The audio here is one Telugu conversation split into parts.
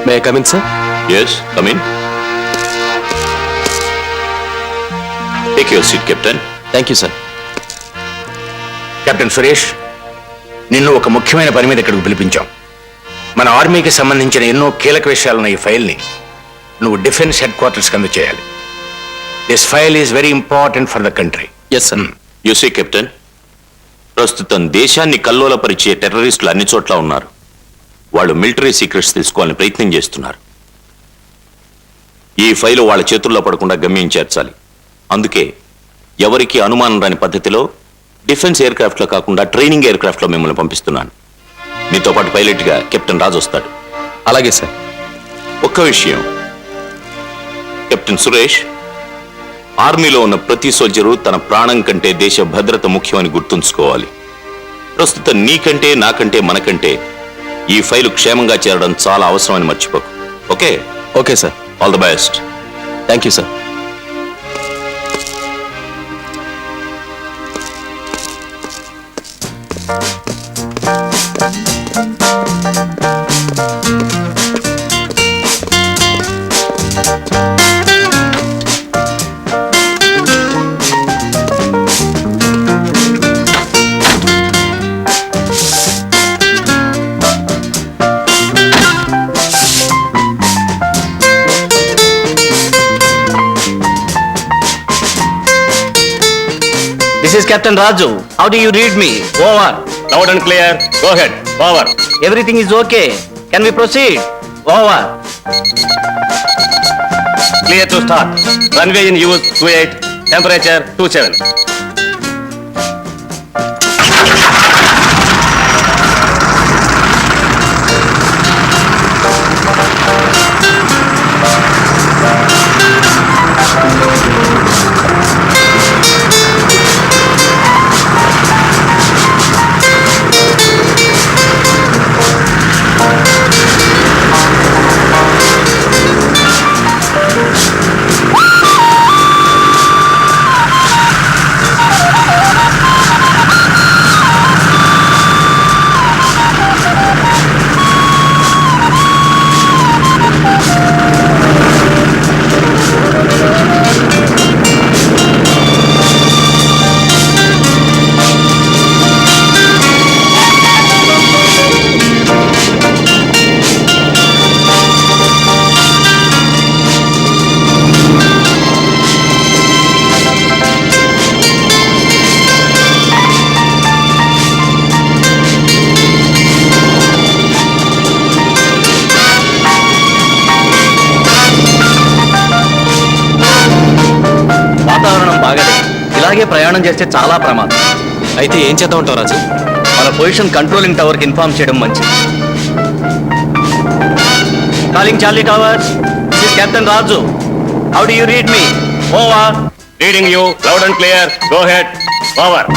May I come in, sir? Yes, come in. Take your seat, Captain. Thank you, sir. Captain Suresh, నిన్ను ఒక ముఖ్యమైన పని మీద ఇక్కడికి పిలిపించాం. మన ఆర్మీకి సంబంధించిన ఎన్నో కీలక విషయాలున్న ఈ ఫైల్ని నువ్వు డిఫెన్స్ హెడ్ క్వార్టర్స్కి అందజేయాలి. This file is very important for the country. Yes, sir. You see, Captain, ప్రస్తుతం దేశాన్ని కల్లోలపరిచే టెర్రరిస్టులు అన్ని చోట్ల ఉన్నారు. వాళ్ళు మిలిటరీ సీక్రెట్స్ తెలుసుకోవాలని ప్రయత్నం చేస్తున్నారు. ఈ ఫైలు వాళ్ళ చేతుల్లో పడకుండా గమ్యం చేర్చాలి. అందుకే ఎవరికి అనుమానం రాని పద్ధతిలో డిఫెన్స్ ఎయిర్ క్రాఫ్ట్ లో కాకుండా ట్రైనింగ్ ఎయిర్ క్రాఫ్ట్ లో మిమ్మల్ని పంపిస్తున్నాను. మీతో పాటు పైలట్ గా కెప్టెన్ రాజు వస్తాడు. అలాగే సార్. ఒక్క విషయం, కెప్టెన్ సురేష్, ఆర్మీలో ఉన్న ప్రతి సోల్జరు తన ప్రాణం కంటే దేశ భద్రత ముఖ్యమని గుర్తుంచుకోవాలి. ప్రస్తుతం నీకంటే నాకంటే మనకంటే ఈ ఫైలు క్షేమంగా చేరడం చాలా అవసరమని మర్చిపోకు. Okay? Okay sir. All the best. Thank you sir. This is Captain Raju. How do you read me? Over. Loud and clear. Go ahead. Over. Everything is okay. Can we proceed? Over. Clear to start. Runway in use 28. Temperature 27. ఇలాగే ప్రయాణం చేస్తే చాలా ప్రమాదం. అయితే ఏం చేద్దాం అంటావు రాజు? మన పొజిషన్ కంట్రోలింగ్ టవర్కి ఇన్ఫార్మ్ చేయడం మంచిది. Calling Charlie towers, this is captain Raju. How do you read me? Over. Reading you loud and clear. Go ahead. Over.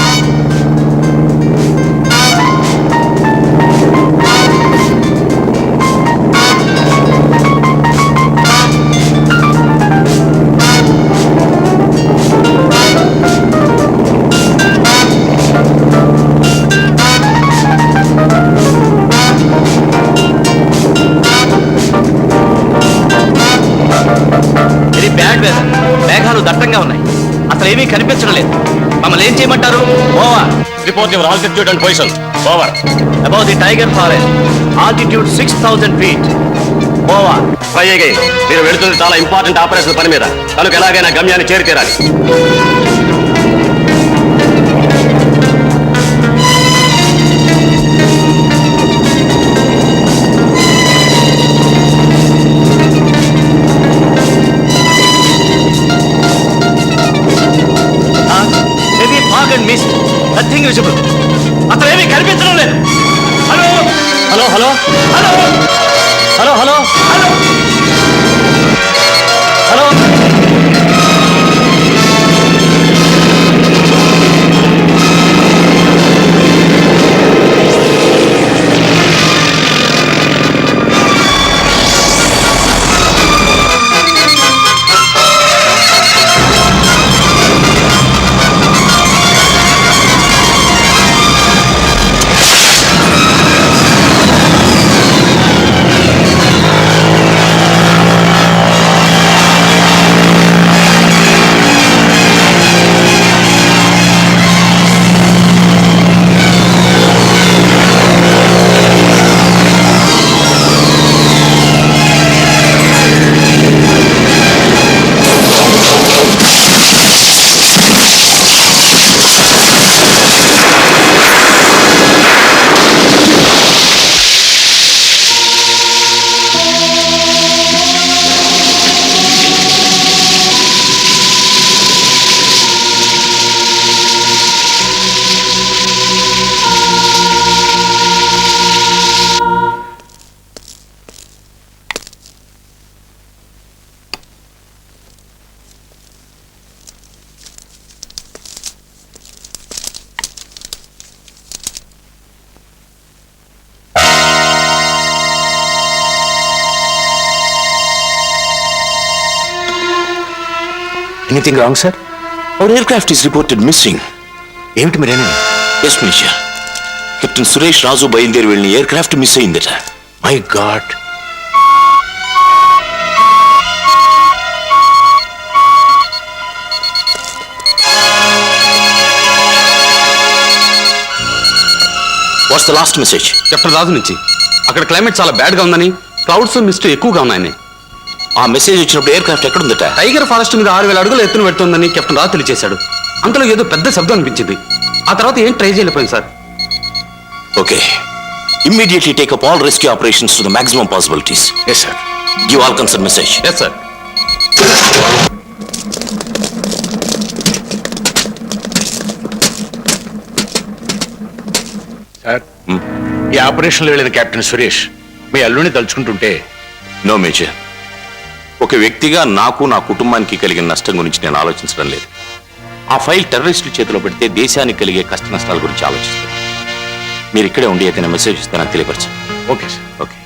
Very bad weather. మేఘాలు దట్టంగా ఉన్నాయి, అసలు ఏమీ కనిపించడం లేదు. మమ్మల్ని ఏం చేయమంటారు? Over. Report your altitude and position. Over. About the tiger forest, altitude 6000 feet. Over. Try again. మీరు వెళుతుంది చాలా ఇంపార్టెంట్ ఆపరేషన్ పని మీద, కనుక ఎలాగైనా గమ్యాన్ని చేరి తీరాలి. Heavy fog and mist, nothing visible. అసలు ఏమీ కనిపించడం లేదు. Hello hello hello hello hello hello hello hello. Anything wrong sir? Our aircraft is reported missing. ఏమిటి మీరేనండి? ఎస్ మినిషా, కెప్టెన్ సురేష్ రాజు బయలుదేరి వెళ్ళిన ఎయిర్క్రాఫ్ట్ మిస్ అయిందట. My god. What's the last message? Captain Raju నుంచి అక్కడ క్లైమేట్ చాలా బ్యాడ్ గా ఉందని, క్లౌడ్స్ మిస్ట్ ఎక్కువగా ఉన్నాయని. ఆ మెసేజ్ వచ్చినప్పుడు ఎయిర్క్రాఫ్ట్ ఎక్కడుందట? టైగర్ ఫారెస్ట్ మీద 6000 అడుగులు ఎత్తున పెడుతుందని కెప్టెన్ రాజు తెలియజేశాడు. అంతలో ఏదో పెద్ద శబ్దం అనిపించింది. ఆ తర్వాత ఏం ట్రై చేయలేకపోయింది sir. Okay, immediately take up all rescue operations to the maximum possibilities. Yes sir. Give all concern message. Yes sir. Sir, ఈ ఆపరేషన్లో వెళ్ళిన కెప్టెన్ సురేష్ మీ అల్లుడిని తలుచుకుంటుంటే. నో మేజర్, ఒక వ్యక్తిగా నాకు నా కుటుంబానికి కలిగిన నష్టం గురించి నేను ఆలోచించడం లేదు. ఆ ఫైల్ టెర్రరిస్టుల చేతిలో పెడితే దేశానికి కలిగే కష్ట నష్టాల గురించి ఆలోచిస్తాను. మీరు ఇక్కడే ఉండి ఏదైనా మెసేజ్ ఇస్తే నాకు తెలియపరచు. Okay sir. ఓకే.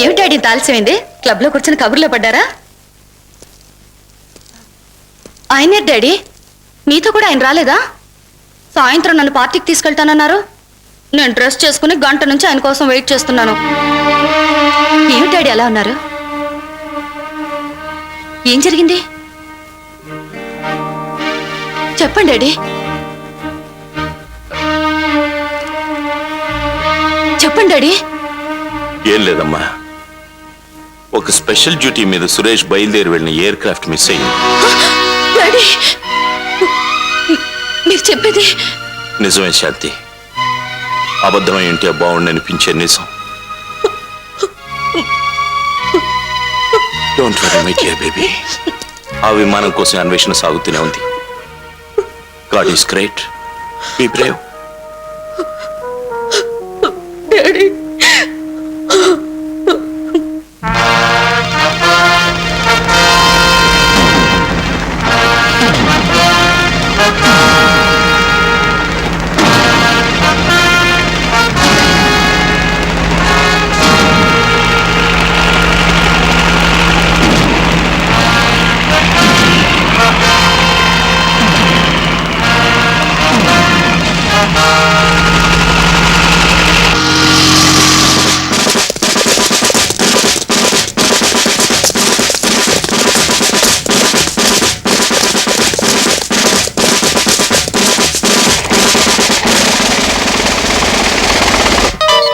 ఏమిటి డాడీ ఆలస్యమైంది? క్లబ్ లో కూర్చొని కబుర్లో పడ్డారా? ఆయనే డాడీ, మీతో కూడా ఆయన రాలేదా? సాయంత్రం నన్ను పార్టీకి తీసుకెళ్తానన్నారు. నేను డ్రెస్ చేసుకుని గంట నుంచి ఆయన కోసం వెయిట్ చేస్తున్నాను. ఏమిటి డాడీ అలా ఉన్నారు? ఏం జరిగింది చెప్పండి డాడీ. చెప్పండి డాడీ. ఏం లేదమ్మా, ఒక స్పెషల్ డ్యూటీ మీద సురేష్ బయలుదేరి వెళ్ళిన ఎయిర్ క్రాఫ్ట్ మిస్ అయింది. డాడీ మీరు చెప్పేది నిజమే శాంతి, అబద్ధమై ఉంటే బాగుండనిపించే నిజం. Don't worry my dear baby, ఆ విమానం కోసం అన్వేషణ సాగుతూనే ఉంది. God is great, be brave. Daddy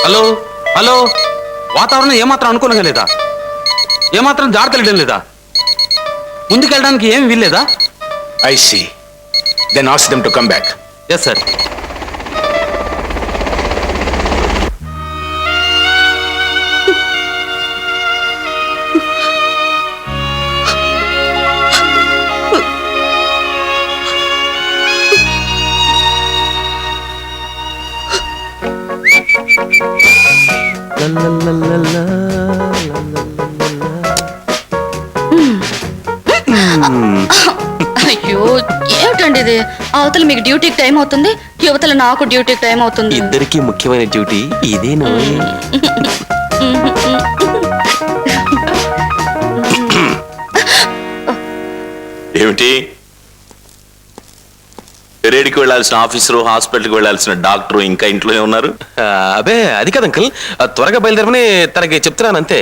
hello hello, వాతావరణం ఏమాత్రం అనుకూలంగా లేదా? ఏమాత్రం జాగ్రత్త వెళ్ళడం లేదా? ముందుకెళ్ళడానికి ఏం వీల్లేదా? I see. Then ask them to come back. Yes sir. అయ్యో ఏమిటండి ఇది? అవతల మీకు డ్యూటీకి టైం అవుతుంది, యువతల నాకు డ్యూటీకి టైం అవుతుంది. ఇద్దరికి ముఖ్యమైన డ్యూటీ ఇదేనా? ఏమిటి? పెరేడ్కి వెళ్ళాల్సిన ఆఫీసరు, హాస్పిటల్కి వెళ్ళాల్సిన డాక్టరు ఇంకా ఇంట్లోనే ఉన్నారు. అబే అది కాదు అంకుల్, త్వరగా బయలుదేరమని తనకి చెప్తున్నాను అంతే.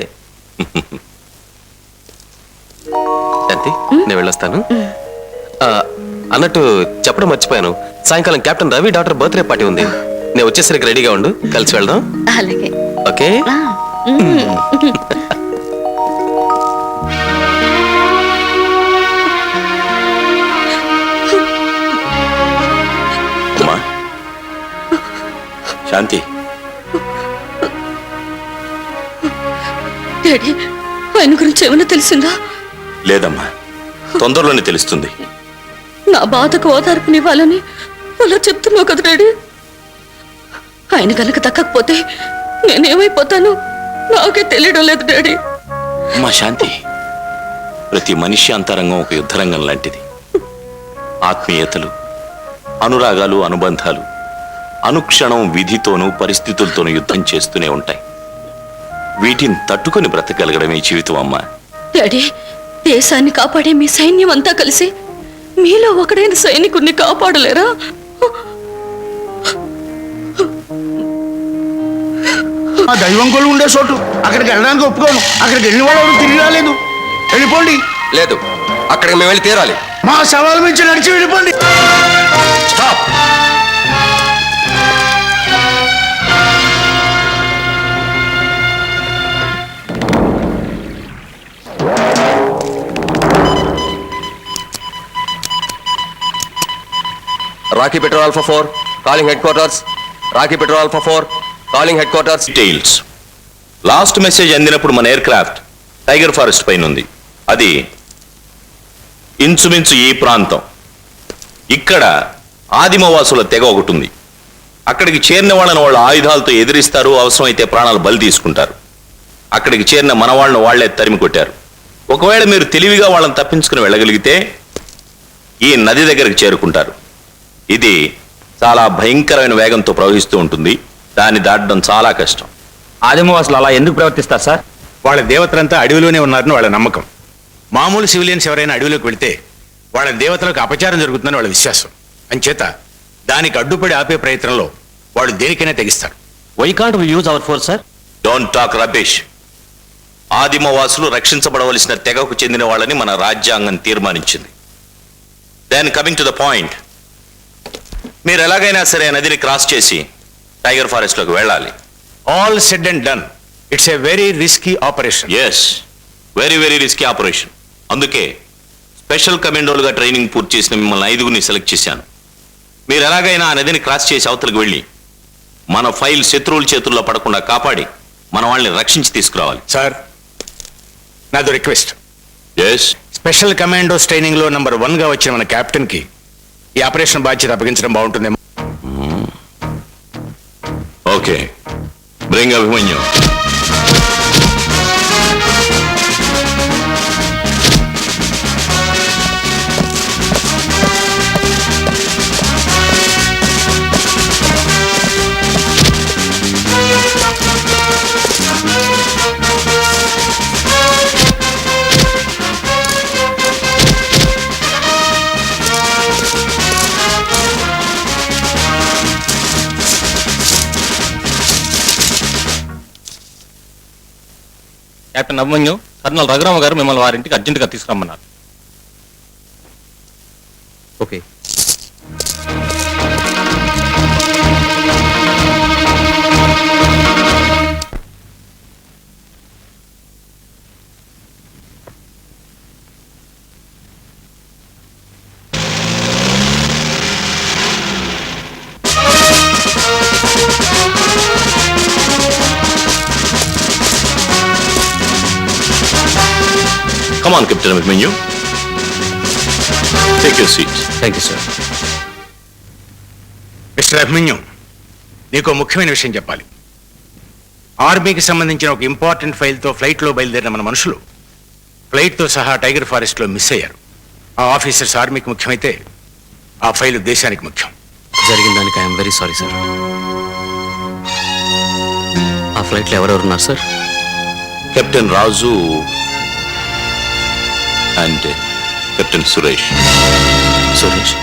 శాంతి, నేను వెళ్ళొస్తాను. అన్నట్టు చెప్పడం మర్చిపోయాను, సాయంకాలం captain Ravi doctor birthday party ఉంది. నేను వచ్చేసరికి రెడీగా ఉండు, కలిసి వెళ్దాం. అలాగే. ఓకే. అమ్మా శాంతి, డాడీ ఆయన గురించి ఏమైనా తెలిసిందా? లేదమ్మా, తొందరలోనే తెలుస్తుంది. నా బాధకు ఓదార్పునివ్వాలని అలా చెప్తున్నావు కదా డాడీ. ఆయన కనుక దక్కకపోతే నేనేమైపోతాను నాకే తెలియడం లేదు డాడీ. అమ్మా శాంతి, ప్రతి మనిషి అంతరంగం ఒక యుద్ధరంగం లాంటిది. ఆత్మీయతలు, అనురాగాలు, అనుబంధాలు అనుక్షణం విధితోనూ పరిస్థితులతోనూ యుద్ధం చేస్తూనే ఉంటాయి. వీటిని తట్టుకొని బ్రతకగలగడమే జీవితం అమ్మా. డాడీ, దేశాన్ని కాపాడే మీ సైన్యం అంతా కలిసి మీలో ఒకడైన సైనికుడిని కాపాడలేరా? ఆ దైవం కొలు ఉండే చోటు, అక్కడికి వెళ్ళడానికి ఒప్పుకోను. అక్కడికి వెళ్ళిన వాళ్ళు ఎవరు తిరిగి రాలేదు. వెళ్ళిపోండి. లేదు, అక్కడికి మేము వెళ్ళి తీరాలి. మా సవాలు మించి నడిచి వెళ్ళిపోండి. Stop. Rocky patrol alpha 4 calling headquarters. Rocky patrol alpha 4 calling headquarters. Details. Last message అందినప్పుడు మన ఎయిర్ క్రాఫ్ట్ టైగర్ ఫారెస్ట్ పైన ఉంది. అది ఇంచుమించు ఈ ప్రాంతం. ఇక్కడ ఆదిమవాసుల తెగ ఒకటి ఉంది. అక్కడికి చేరిన వాళ్ళని వాళ్ళ ఆయుధాలతో ఎదిరిస్తారు, అవసరమైతే ప్రాణాలు బలి తీసుకుంటారు. అక్కడికి చేరిన మన వాళ్ళని వాళ్లే తరిమి కొట్టారు. ఒకవేళ మీరు తెలివిగా వాళ్ళని తప్పించుకుని వెళ్ళగలిగితే ఈ నది దగ్గరికి చేరుకుంటారు. ఇది చాలా భయంకరమైన వేగంతో ప్రవహిస్తూ ఉంటుంది. దాన్ని దాటడం చాలా కష్టం. ఆదిమవాసులు అలా ఎందుకు ప్రవర్తిస్తారు సార్? వాళ్ళ దేవతలంతా అడవిలోనే ఉన్నారని వాళ్ళ నమ్మకం. మామూలు సివిలియన్స్ ఎవరైనా అడవిలోకి వెళితే వాళ్ళ దేవతలకు అపచారం జరుగుతుందని వాళ్ళ విశ్వాసం. అంచేత దానికి అడ్డుపడి ఆపే ప్రయత్నంలో వాళ్ళు దేనికైనా తెగిస్తారు. Why can't we use our force sir? Don't talk rubbish. ఆదిమవాసులు రక్షించబడవలసిన తెగకు చెందిన వాళ్ళని మన రాజ్యాంగం తీర్మానించింది. Then coming to the point, మీరు ఎలాగైనా సరే నదిని క్రాస్ చేసి టైగర్ ఫారెస్ట్ లోకి వెళ్ళాలి. All said and done, it's a very risky operation. Yes, very very risky operation. అందుకే స్పెషల్ కమాండోలుగా ట్రైనింగ్ పూర్తి చేసిన మిమ్మల్ని 5గురిని సెలెక్ట్ చేశాను. మీరు ఎలాగైనా ఆ నదిని క్రాస్ చేసి అవతలకు వెళ్ళి మన ఫైల్ శత్రువుల చేతుల్లో పడకుండా కాపాడి మన వాళ్ళని రక్షించి తీసుకురావాలి. సార్, నాదో request. Yes. Special commandos training లో నంబర్ 1 గా వచ్చిన మన కెప్టెన్ కి ఈ ఆపరేషన్ బాధ్యత అప్పగించడం బాగుంటుందేమో. Okay, bring Abhimanyu. Captain Abhimanyu, colonel Raghurama గారు మిమ్మల్ని వారింటికి అర్జెంటుగా తీసుకురమ్మన్నారు. Okay. Come on, Captain Abhimanyu. Take your seat. Thank you sir. Mister Abhimanyu, నీకు ముఖ్యమైన విషయం చెప్పాలి. ఆర్మీకి సంబంధించిన ఒక ఇంపార్టెంట్ ఫైల్తో ఫ్లైట్లో బయలుదేరిన మన మనుషులు ఫ్లైట్తో సహా టైగర్ ఫారెస్ట్లో మిస్ అయ్యారు. ఆ ఆఫీసర్స్ ఆర్మీకి ముఖ్యమైతే ఆ ఫైల్ దేశానికి ముఖ్యం. జరిగిన దానికి ఐఎమ్ వెరీ సారీ సార్. ఆ ఫ్లైట్లో ఎవరెవరు ఉన్నారు sir? Captain Raju and captain Suresh. Suresh.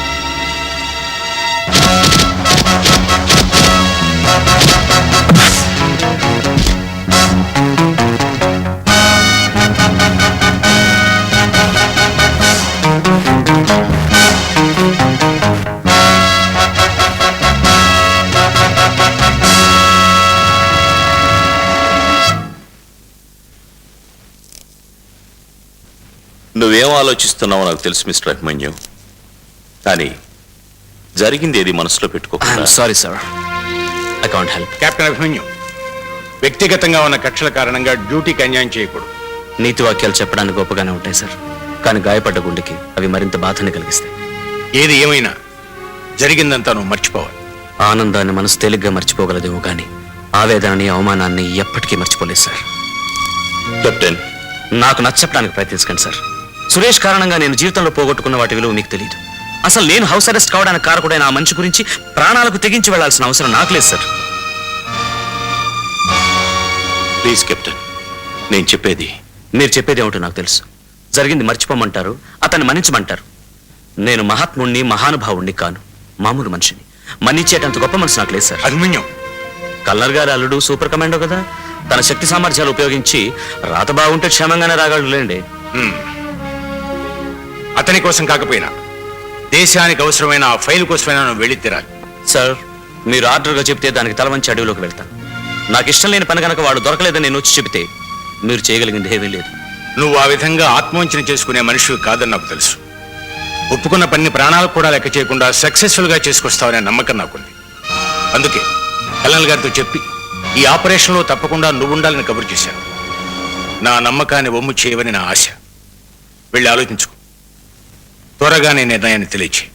నువ్వేం ఆలోచిస్తున్నావో నాకు తెలుసు మిస్టర్ అభిమన్యు, కానీ జరిగింది ఏది మనసులో పెట్టుకోకుండా. Sorry sir, I can't help. Captain Abhimanyu, వ్యక్తిగతంగా ఉన్న కక్షల కారణంగా డ్యూటీకి అన్యాయం చేయకూడదు. నీతి వాక్యాలు చెప్పడానికి గొప్పగానే ఉంటాయి సార్, కానీ గాయపడ్డ గుండెకి అవి మరింత బాధని కలిగిస్తాయి. ఏది ఏమైనా జరిగిందంతా నువ్వు మర్చిపోవాలి. ఆనందాన్ని మనసు తేలిగ్గా మర్చిపోగలదేమో కానీ ఆవేదనని అవమానాన్ని ఎప్పటికీ మర్చిపోలేదు సార్. కెప్టెన్, నాకు నచ్చడానికి ప్రయత్నించకండి సార్. సురేష్ కారణంగా నేను జీవితంలో పోగొట్టుకున్న వాటి విలువ మీకు తెలియదు. అసలు నేను హౌస్ అరెస్ట్ కావడానికి కారకుడైన ఆ మనిషి గురించి ప్రాణాలకు తెగించి వెళ్లాల్సిన అవసరం నాకు లేదు సార్. ప్లీజ్ కెప్టెన్, నేను చెప్పేది. మీరు చెప్పేది ఏమిటో నాకు తెలుసు. జరిగింది మర్చిపోమంటారు, అతన్ని మన్నించమంటారు. నేను మహాత్ముణ్ణి, మహానుభావుణ్ణి కాను, మామూలు మనిషిని. మన్నించేటంత గొప్ప మనసు నాకు లేదు సార్. అభిమన్యు, కల్లర్ గారి అల్లుడు సూపర్ కమాండో కదా, తన శక్తి సామర్థ్యాలు ఉపయోగించి రాత బాగుంటే క్షేమంగానే రాగలడు లేండి. అతని కోసం కాకపోయినా దేశానికి అవసరమైన ఆ ఫైల్ కోసమైనా నువ్వు వెళ్ళి తీరాలి. సార్, మీరు ఆర్డర్గా చెప్తే దానికి తలవంచి అడవిలోకి వెళ్తాను. నాకు ఇష్టం లేని పని కనుక వాడు దొరకలేదని నేను వచ్చి చెబితే మీరు చేయగలిగింది ఏమీ లేదు. నువ్వు ఆ విధంగా ఆత్మవంచన చేసుకునే మనిషి కాదని నాకు తెలుసు. ఒప్పుకున్న పని ప్రాణాలకు కూడా లెక్క చేయకుండా సక్సెస్ఫుల్ గా చేసుకొస్తావనే నమ్మకం నాకుంది. అందుకే కల్నల్ గారితో చెప్పి ఈ ఆపరేషన్లో తప్పకుండా నువ్వు ఉండాలని కబురు చేశాను. నా నమ్మకాన్ని వమ్ము చేయవని నా ఆశ. వెళ్ళి ఆలోచించుకో, త్వరగా నీ నిర్ణయాన్ని తెలియచేయి.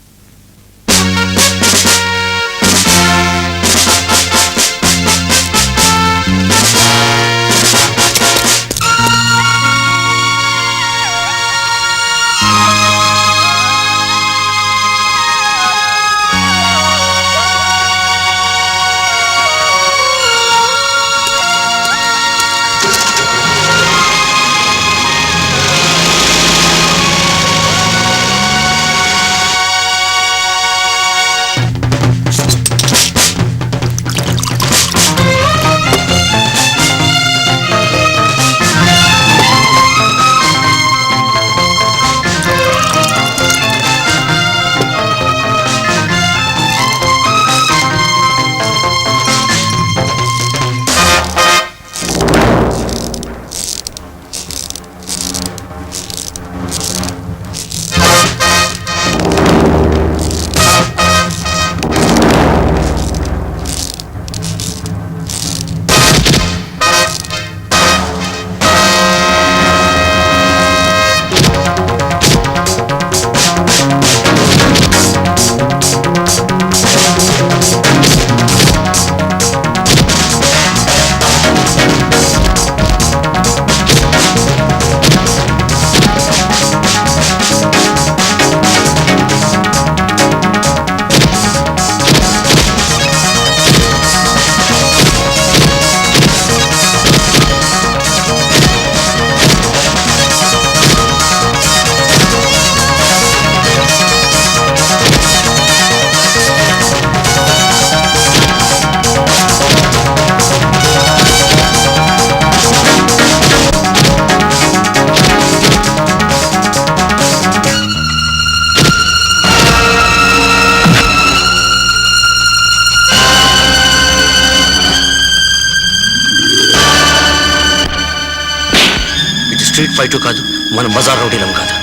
ఫైటు కాదు, మనం బజార్ రౌడీలం కాదు.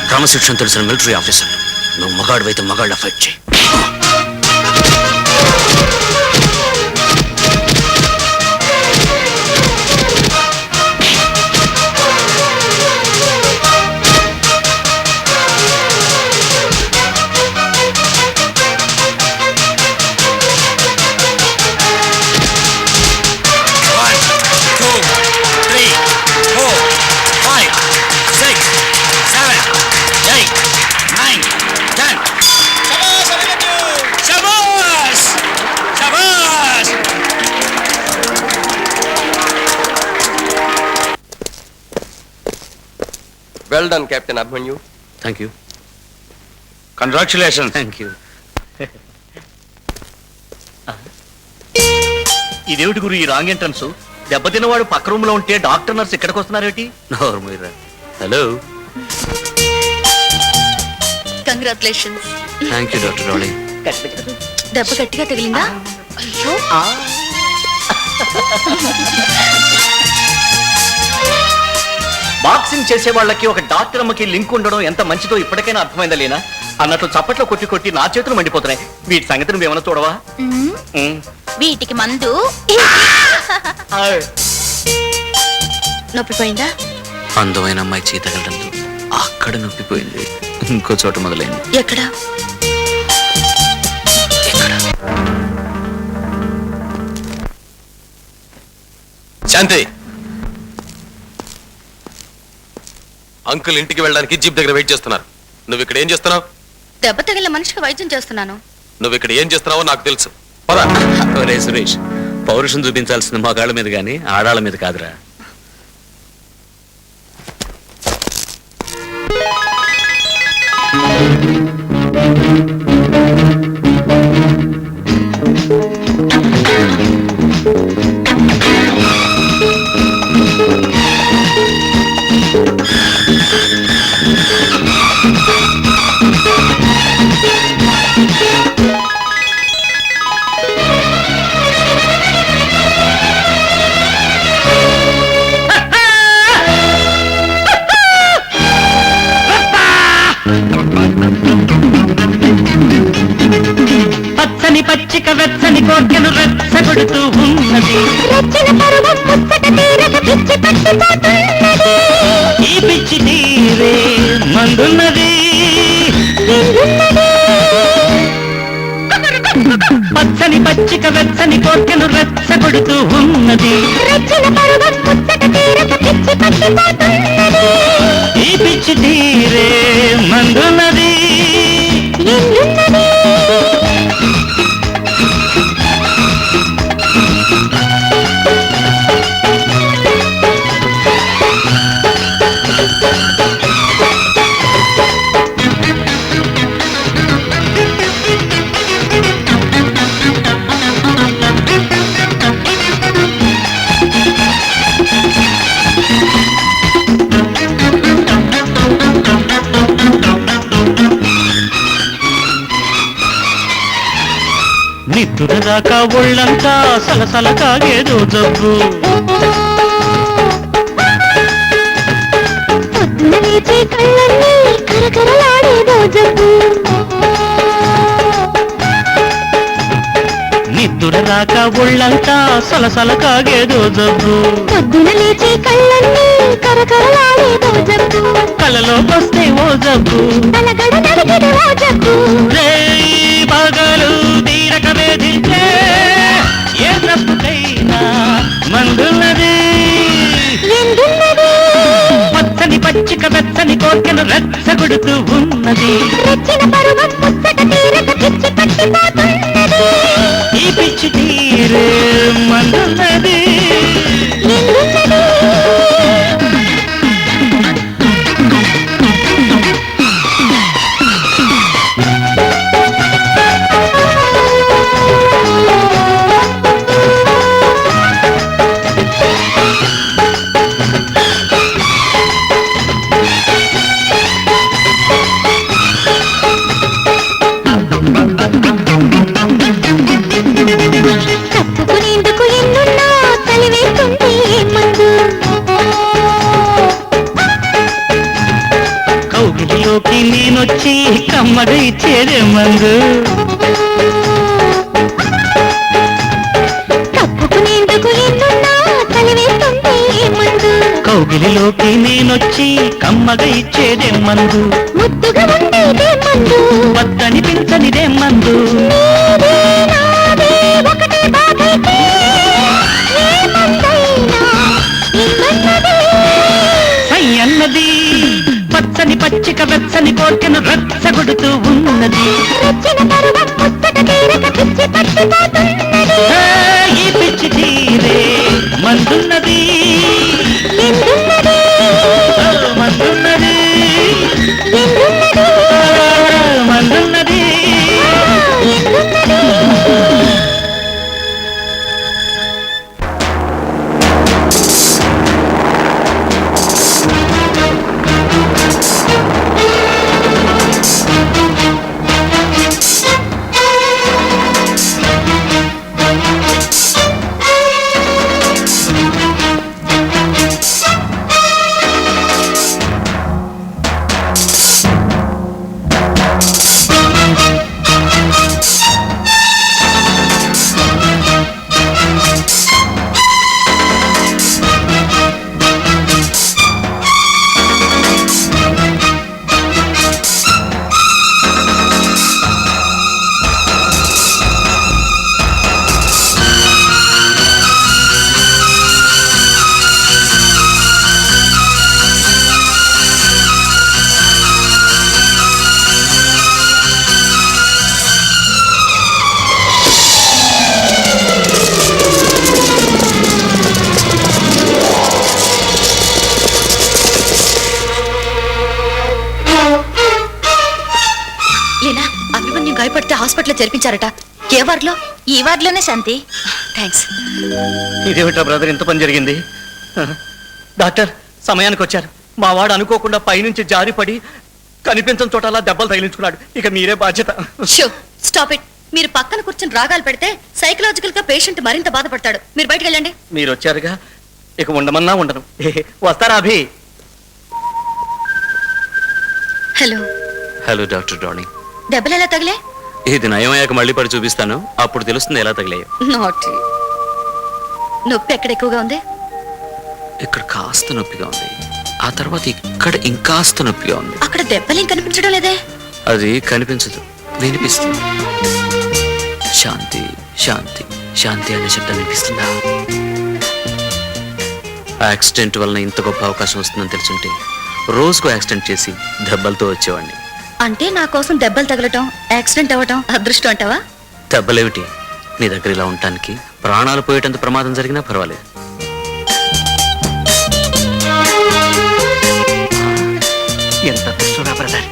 క్రమశిక్షణ తెలిసిన మిలిటరీ ఆఫీసర్. నువ్వు మగాడివైతే మగాళ్ళ ఫైట్ చేయి. Well done captain Abhimanyu. Thank you. Congratulation. Thank you. ఇదేమిటి గురు ఈ రాంగ్ ఎంట్రన్స్? దెబ్బతిన్నవాడు పక్క రూమ్ లో ఉంటే డాక్టర్ నర్స్ ఇక్కడికి వస్తున్నారేటి? Hello. Congratulations. Thank you doctor Ravuli. దెబ్బ గట్టిగా తగిలిందా? అయ్యో. బాక్సింగ్ చేసే వాళ్ళకి ఒక డాక్టర్ అమ్మకి లింక్ ఉండడం ఎంత మంచిదో ఇప్పటికైనా అర్థమైందా లేనా? అన్నట్లు చప్పట్లో కొట్టి కొట్టి నా చేతులు మండిపోతున్నాయి. వీటి సంగతి నువ్వేమన్నా చూడవా? వీటికి మందు నొప్పి పోయిందా? అందమైన అమ్మాయి చేయి తగలడంతో అక్కడ నొప్పిపోయింది. ఇంకో చోట మొదలైంది. ఎక్కడ? శాంతి, అంకుల్ ఇంటికి వెళ్ళడానికి జీప్ దగ్గర వెయిట్ చేస్తున్నారు. నువ్వు ఇక్కడ ఏం చేస్తున్నావు? దెబ్బ తగిలిన మనిషికి వైద్యం చేస్తున్నాను. నువ్వు ఇక్కడ ఏం చేస్తున్నావో నాకు తెలుసు. పద. ఒరే సురేష్, పౌరుషం చూపించాల్సింది మగాళ్ళ మీద కానీ ఆడాళ్ళ మీద కాదురా. పచ్చని పచ్చిక వెచ్చని కోర్కెలు రెచ్చగొడుతూ ఉన్నది. ఈ పిచ్చి తీరే మందున్నది. పచ్చని పచ్చిక వెచ్చని కోర్కెలు రెచ్చగొడుతూ ఉన్నది. ఈ పిచ్చి తీరే మందున్నది. నిద్దురదాకా ఒళ్ళంతా సలసల కాగేదో జబ్బు. పొద్దున లేచే కళ్ళన్నీ కరకరలాడేదో జబ్బు. నిద్దురదాకా ఒళ్ళంతా సలసల కాగేదో జబ్బు. పొద్దున లేచే కళ్ళన్నీ కరకరలాడేదో జబ్బు. కళ్ళలోకొస్తే ఓ జబ్బు, ఓ జబ్బు. పగలు తీరక వేధించే ఏ నప్పుకైనా మందున్నది. పచ్చని పచ్చిక వెచ్చని కోర్కెలు రెచ్చగొడుతూ ఉన్నది. ఈ పిచ్చి తీరే మందున్నది. కమ్మగా ఇచ్చేదే మందు. కప్పుకునేందుకు ఎన్నున్నా కలివేస్తుంది మందు. కౌగిలిలోకి నేనొచ్చి కమ్మగా ఇచ్చేదే మందు. ముద్దుగా ఉండేదే మందు. వద్దనిపించనిదే మందు. నీదే నాదే ఒకటే బాధైతే ఏ మందైనా ఇమ్మన్నదే. సై అన్నది పచ్చని పచ్చిక వెచ్చని కోర్కెను రచ్చగొడుతూ ఉన్నది. రచ్చిన పరువం ముచ్చట తీరక పిచ్చి పట్టిపోతున్నది. ఈ పిచ్చి తీరే మందున్నది. ఎందున్నది మందున్నది. ఎందున్నది మందున్నది. ఎందున్నది. లీనా, అభిమన్యు గాయపడితే హాస్పిటల్లో చేర్పించారట. ఏ వార్డులో? ఈ వార్డులోనే శాంతి. థ్యాంక్స్. ఇదేమిటా బ్రదర్, ఇంత పని జరిగింది? డాక్టర్ సమయానికి వచ్చారు. మా వాడు అనుకోకుండా పైనుంచి జారిపడి కనిపించని చోటలా దెబ్బలు తగిలించుకున్నాడు. ఇక మీరే బాధ్యత. Show, stop it. మీరు పక్కన కూర్చొని రాగాలు పెడితే సైకలాజికల్ గా పేషెంట్ మరింత బాధపడతాడు. మీరు బయటకు వెళ్ళండి. మీరు వచ్చారుగా, ఇక ఉండమన్నా ఉండను. వస్తారా అభి? హలో. Hello doctor darling. దెబ్బలు ఎలా తగిలే? ఇది నయమయ్యాక మళ్ళీ పడి చూపిస్తాను, అప్పుడు తెలుస్తుంది ఎలా తగిలాయో. నాటి. నొప్పి ఎక్కడ ఎక్కువగా ఉంది? ఇక్కడ కాస్త నొప్పిగా ఉంది, ఆ తర్వాత ఇక్కడ ఇంకాస్త నొప్పిగా ఉంది. అక్కడ దెబ్బలేం కనిపించడం లేదే? అది కనిపించదు, వినిపిస్తుంది. శాంతి శాంతి శాంతి అనే శబ్దం వినిపిస్తుందా? యాక్సిడెంట్ వలన ఇంత గొప్ప అవకాశం వస్తుందని తెలుసుంటే రోజుకు యాక్సిడెంట్ చేసి దెబ్బలతో వచ్చేవాడిని. అంటే నా కోసం దెబ్బలు తగలటం, యాక్సిడెంట్ అవ్వటం అదృష్టం అంటావా? దెబ్బలేమిటి, నీ దగ్గర ఇలా ఉండటానికి ప్రాణాలు పోయేటంత ప్రమాదం జరిగినా పర్వాలేదు. ఎంత అదృష్టంరా బ్రదర్,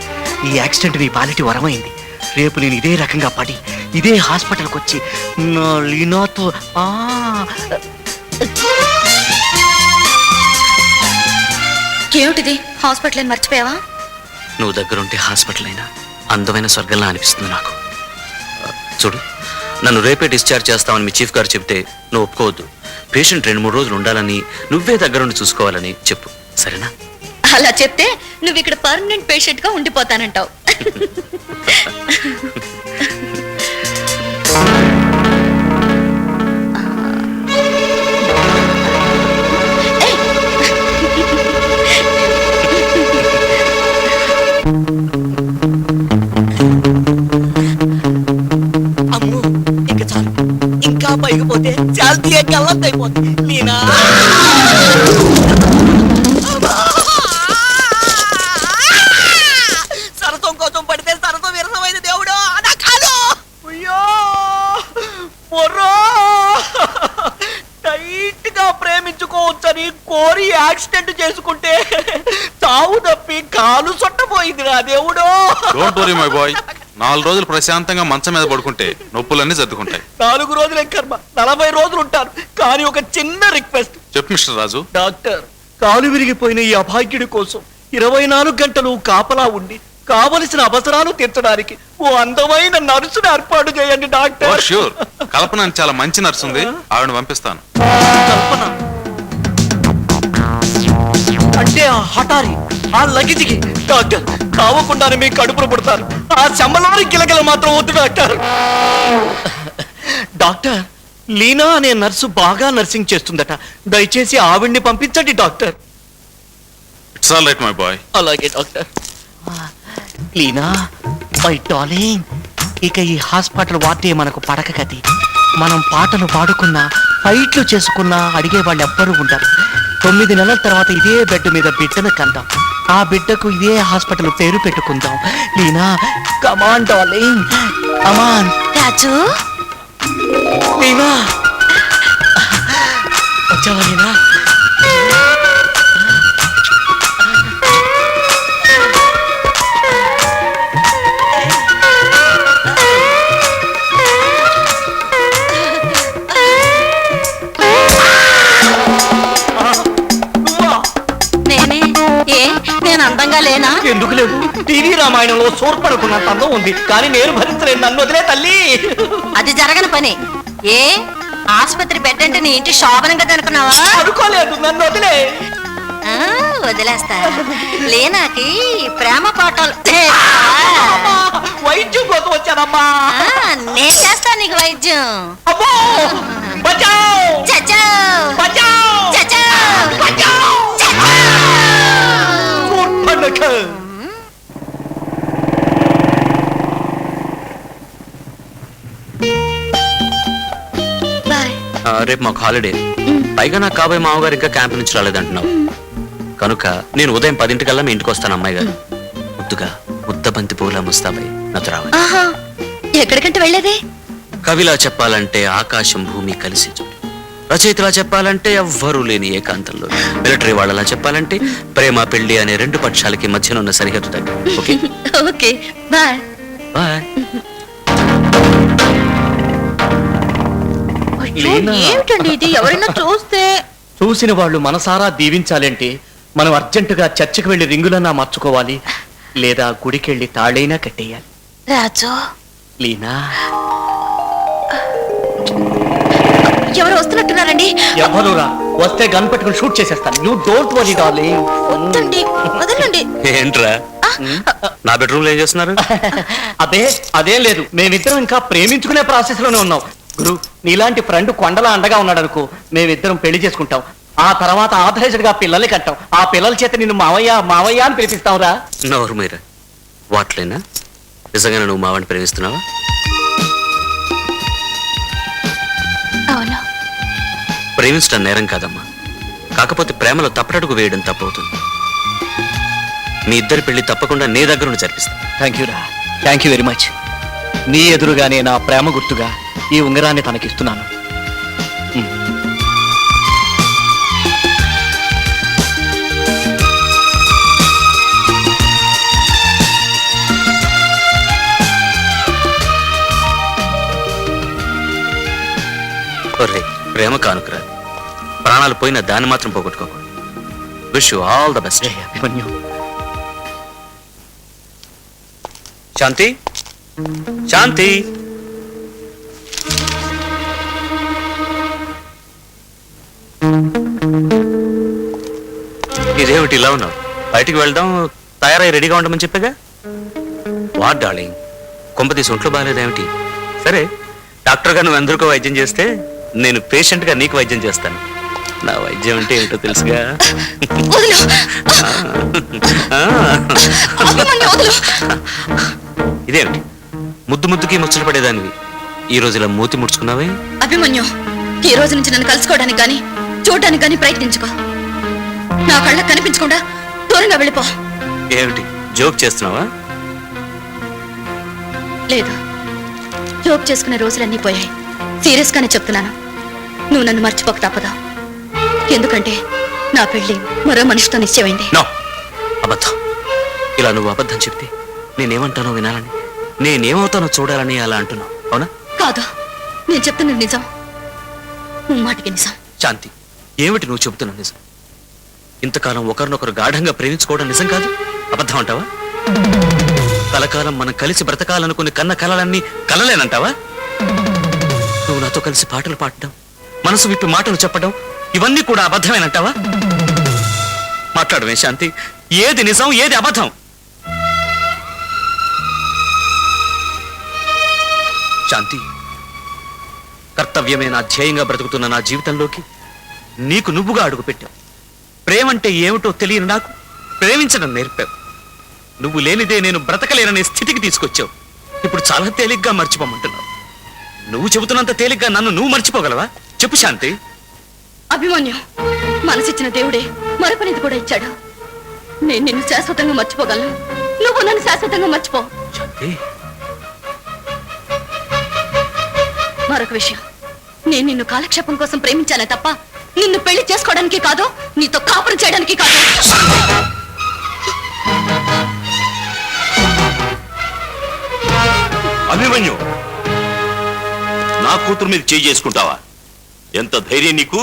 ఈ యాక్సిడెంట్ నీ పాలిటి వరమైంది. రేపు నేను ఇదే రకంగా పడి ఇదే హాస్పిటల్కి వచ్చి నా లీనాతో ఏమిటిది? హాస్పిటల్ అని మర్చిపోయావా? నువ్వు దగ్గరుంటే హాస్పిటల్ అయినా అందమైన స్వర్గంలా అనిపిస్తుంది నాకు. చూడు, నన్ను రేపే డిశ్చార్జ్ చేస్తామని మీ చీఫ్ గారు చెప్తే నువ్వు ఒప్పుకోవద్దు. పేషెంట్ 2-3 రోజులు ఉండాలని, నువ్వే దగ్గరుండి చూసుకోవాలని చెప్పు, సరేనా? అలా చెప్తే నువ్వు ఇక్కడ పర్మనెంట్ పేషెంట్ గా ఉండిపోతానంటావు. అమ్ము, ఇంకా చాలు. ఇంకా పైకి పోతే చాల్తీ గల్లంత అయిపోతుంది. లీనా, సరసం కోసం పడితే సరసం విరసమైన దేవుడు అదా కాదు. అయ్యో మొర్రో, టైట్ గా ప్రేమించుకోవచ్చని కోరి యాక్సిడెంట్ చేసుకుంటే తావు తప్పి కాలు సొట్టపోయింది రా దేవుడు. డోంట్ వరీ మై బాయ్, 4 రోజులు ప్రశాంతంగా మంచం మీద పడుకుంటే నొప్పులన్నీ సర్దుకుంటాయి. 4 రోజులే కర్మ, 40 రోజులు ఉంటారు. కానీ ఒక చిన్న రిక్వెస్ట్. చెప్పు మిస్టర్ రాజు. డాక్టర్, కాలు విరిగిపోయిన ఈ అభాగ్యుడి కోసం 24 గంటలు కాపలా ఉండి కావలసిన అవసరాలు తీర్చడానికి ఓ అందమైన నర్సును ఏర్పాటు చేయండి డాక్టర్. ష్యూర్, కల్పన అని చాలా మంచి నర్సు ఉంది, ఆవిడని పంపిస్తాను. కల్పన అంటే ఆ హఠారి ఆ లగేజ్కి డాక్టర్ కావకుండానే మీ కడుపులు పుడతారు. ఆ శంబలోని కిలకిల మాత్రం వద్దు డాక్టర్. డాక్టర్, లీనా అనే నర్సు బాగా నర్సింగ్ చేస్తుందట. దయచేసి ఆవిడ్ని పంపించండి doctor. It's all right my boy. అలాగే డాక్టర్. లీనా మై డార్లింగ్, ఇక ఈ హాస్పిటల్ వార్డే మనకు పడక గది. మనం పాటలు పాడుకున్నా ఫైట్లు చేసుకున్నా అడిగే వాళ్ళు ఎవ్వరూ ఉండరు. 9 నెలల తర్వాత ఇదే బెడ్ మీద బిడ్డను కందాం. ఆ బిడ్డకు ఇదే హాస్పిటల్ పేరు పెట్టుకుందాం. లీనా కమాన్ డార్లింగ్, కమాన్. రాజు, లీనా వచ్చావా లీనా? నేనే. ఏ నేను అందంగా లేనా? ఎందుకు లేదు, టీవీ రామాయణంలో సూర్పణకున్నంత అందం ఉంది. కానీ నేను భరించలేను, నన్ను వదిలే తల్లి. అది జరగని పని. ఏ ఆసుపత్రి బెడ్ అంటే నీ ఇంటి శోభనంగా అనుకున్నావా? అనుకోలేదు, నన్ను వదిలే. ఆ, వదిలేస్తా. లేనాకి ప్రేమ పాఠాలు వైద్యం కోసం వచ్చానమ్మా. నేను చేస్తా నీకు వైద్యం. అమ్మో బచావ్, చచ్చా బచావ్, చచ్చా సూర్పణఖ. బాయ్. రేపు మాకు హాలిడే. పైగా నాకు కాబోయే మామగారు ఇంకా క్యాంప్ నుంచి రాలేదంటున్నావు కనుక నేను ఉదయం 10 మీ ఇంటికి వస్తాను. అమ్మాయి గారు ముద్దుగా ముద్దబంతి పూల ముస్తాబై నాతో రావాలి. ఆహా, ఎక్కడికంటే వెళ్ళేది? కవిలా చెప్పాలంటే ఆకాశం భూమి కలిసి చోటు, రచయితలా చెప్పాలంటే ఎవ్వరూ లేని ఏకాంతంలో, మిలిటరీ వాళ్ళలా చెప్పాలంటే ప్రేమ పెళ్లి అనే 2 పక్షాలకి మధ్యనున్న సరిహద్దు దగ్గర. Okay okay, bye. Bye. Leena. ఏమిటండి ఇది? ఎవరైనా చూస్తే? చూసిన వాళ్ళు మనసారా దీవించాలంటే మనం అర్జెంటుగా చర్చికి వెళ్లి రింగులన్నా మార్చుకోవాలి, లేదా గుడికెళ్ళి తాళైనా కట్టేయాలి. రాజు, లీనా ఎవరు వస్తున్నట్టున్నారండి? ఎవరురా? వస్తే గన్ పెట్టుకుని షూట్ చేసేస్తాను. You don't worry darling. వద్దండి, వదలండి. ఏంట్రా నా బెడ్రూమ్ లో ఏం చేస్తున్నారు? అదేం లేదు, మేమిద్దరం ఇంకా ప్రేమించుకునే ప్రాసెస్ లోనే ఉన్నాం. గురు, నీలాంటి ఫ్రెండ్ కొండలా అండగా ఉన్నాడు అనుకో, మేమిద్దరం పెళ్లి చేసుకుంటాం. ఆ తర్వాత ఆథరైజ్డ్ గా పిల్లల్ని కంటాం. ఆ పిల్లల చేత నిన్ను మావయ్య మావయ్య అని పిలిపిస్తావురా. నోరు మీరా వాట్లేనా? నిజంగా నువ్వు మావాడిని ప్రేమిస్తున్నావా? అవును. ప్రేమించడం నేరం కాదమ్మా, కాకపోతే ప్రేమలో తప్పటడుగు వేయడం తప్పవుతుంది. మీ ఇద్దరి పెళ్లి తప్పకుండా నీ దగ్గర నుండి జరిపిస్తా. థ్యాంక్ యూ రా, థ్యాంక్ యూ వెరీ మచ్. నీ ఎదురుగానే నా ప్రేమ గుర్తుగా ఈ ఉంగరాన్ని తనకిస్తున్నాను. ఒరే, ప్రేమ కానుకరా, ప్రాణాలు పోయినా దాన్ని మాత్రం పోగొట్టుకోకూడదు. Wish you all the best. Abhimanyu. Shanti, Shanti. ఇదేమిటి ఇలా ఉన్నావు? బయటికి వెళ్దాం, తయారై రెడీగా ఉండమని చెప్పాగా. వాట్ డార్లింగ్, కొంపతీసి ఒంట్లో బాగాలేదేమిటి? సరే, డాక్టర్ గా నువ్వు ఎందరికో వైద్యం చేస్తే నేను పేషెంట్ గా నీకు వైద్యం చేస్తాను. నా వైద్యం అంటే ఏమిటో తెలుసుగా. ఇదేమిటి ముద్దు ముద్దుకి ముచ్చట పడేదానివి ఈ రోజు ఇలా మూతి ముడుచుకున్నావే? అభిమన్యు, ఈ రోజు నుంచి నన్ను కలుసుకోవడానికి గాని చూడడానికి గాని ప్రయత్నించుకో. నా కళ్ళకు కనిపించకుండా దూరంగా వెళ్ళిపో. ఏమిటి జోక్ చేస్తున్నావా? లేదు, జోక్ చేసుకునే రోజులన్నీ పోయాయి. సీరియస్ గానే చెప్తున్నాను. నువ్వు నన్ను మర్చిపోక తప్పదా? ఎందుకంటే నా పెళ్లి మరో మనిషితో నిశ్చయమైంది. నో, అబద్ధం. ఇలా నువ్వు అబద్ధం చెప్తే నేనేమంటానో వినాలని, నేనేమవుతానో చూడాలని అలా అంటున్నావు, అవునా? కాదు, నేను చెప్తున్నది నిజం. మాటికి నిజం. శాంతి, ఏమిటి నువ్వు చెబుతున్నా నిజం? ఇంతకాలం ఒకరినొకరు గాఢంగా ప్రేమించుకోవడం నిజం కాదు, అబద్ధం అంటావా? కలకాలం మనం కలిసి బ్రతకాలనుకుని కన్న కలలన్నీ కలలేనంటావా? నువ్వు నాతో కలిసి పాటలు పాడడం, మనసు విప్పి మాటలు చెప్పడం, ఇవన్నీ కూడా అబద్ధమేనంటావా? మాట్లాడమే శాంతి, ఏది నిజం ఏది అబద్ధం? శాంతి, కర్తవ్యమే నా ధ్యేయంగా బ్రతుకుతున్న నా జీవితంలోకి నీకు నువ్వుగా అడుగుపెట్టావు. ప్రేమంటే ఏమిటో తెలియని నాకు ప్రేమించడం నేర్పావు. నువ్వు లేనిదే నేను బ్రతకలేననే స్థితికి తీసుకొచ్చావు. ఇప్పుడు చాలా తేలిగ్గా మర్చిపోమంటున్నావు. నువ్వు చెబుతున్నంత తేలిగ్గా నన్ను నువ్వు మర్చిపోగలవా? చెప్పు శాంతి. అభిమన్యు, మనసిచ్చిన దేవుడే మరపనిది కూడా ఇచ్చాడు. నేను నిన్ను శాశ్వతంగా మర్చిపోగలను, నువ్వు నన్ను శాశ్వతంగా మర్చిపో. శాంతి, మరొక విషయం, నేను నిన్ను కాలక్షేపం కోసం ప్రేమించానే తప్ప నిన్ను పెళ్లి చేసుకోవడానికి కాదు, నీతో కాపురం చేయడానికి కాదు. అభిమన్యు, నా కూతురు మీద చేయి చేసుకుంటావా? ఎంత ధైర్యం నీకు?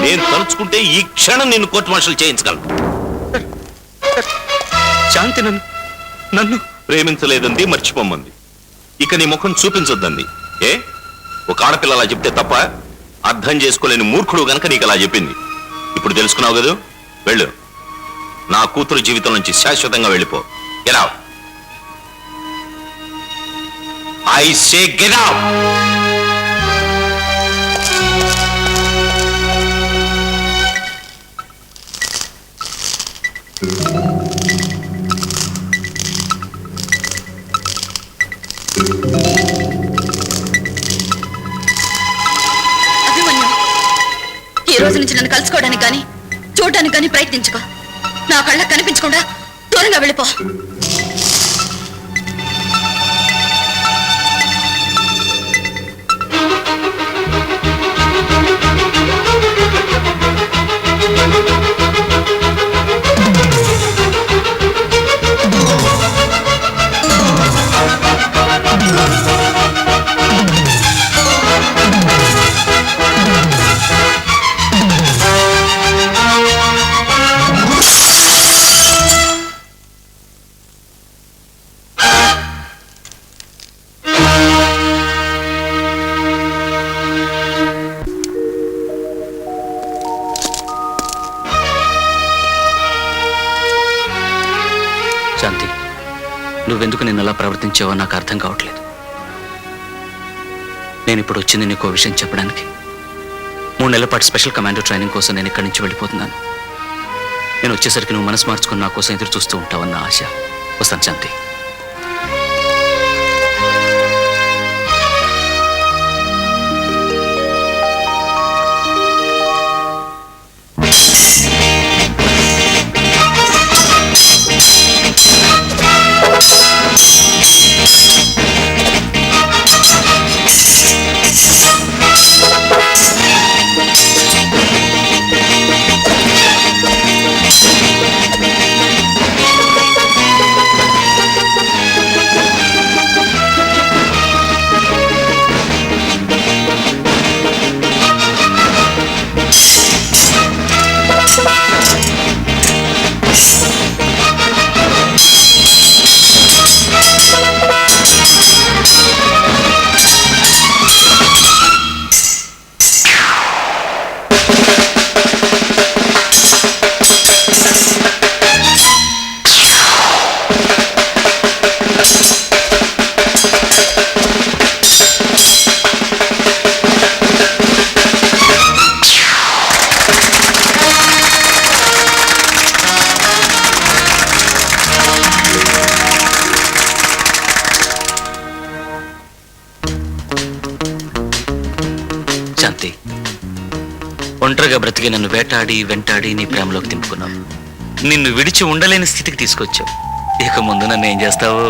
నేను తలుచుకుంటే ఈ క్షణం నిన్ను కోర్టు మార్షల్ చేయించగలను. శాంతి నన్ను ప్రేమించలేదంది, మర్చిపోమంది. ఇక నీ ముఖం చూపించొద్దంది. ఏ ఒక ఆడపిల్ల అలా చెప్తే తప్ప? అర్థం చేసుకోలేని మూర్ఖుడు గనక నీకు అలా చెప్పింది. ఇప్పుడు తెలుసుకున్నావు కదా, వెళ్ళు. నా కూతురు జీవితం నుంచి శాశ్వతంగా వెళ్ళిపో. Get out. I say get out. Abhimanyu, ఈ రోజు నుంచి నన్ను కలుసుకోవడానికి కానీ చూడడానికి కానీ ప్రయత్నించుకో. నా కళ్ళకు కనిపించకుండా దూరంగా వెళ్ళిపో. శాంతి, నువ్వెందుకు నిన్ను అలా ప్రవర్తించావో నాకు అర్థం కావట్లేదు. నేను ఇప్పుడు వచ్చింది నీకు ఓ విషయం చెప్పడానికి. 3 నెలల పాటు స్పెషల్ కమాండో ట్రైనింగ్ కోసం నేను ఇక్కడి నుంచి వెళ్ళిపోతున్నాను. నేను వచ్చేసరికి నువ్వు మనసు మార్చుకుని నా కోసం ఎదురు చూస్తూ ఉంటావన్న ఆశ. వస్తాను శాంతి. శాంతి, ఒంటరిగా బ్రతికి నన్ను వేటాడి వెంటాడి నీ ప్రేమలోకి దింపుకున్నావు. నిన్ను విడిచి ఉండలేని స్థితికి తీసుకొచ్చావు. ఇక ముందు నన్ను ఏం చేస్తావు?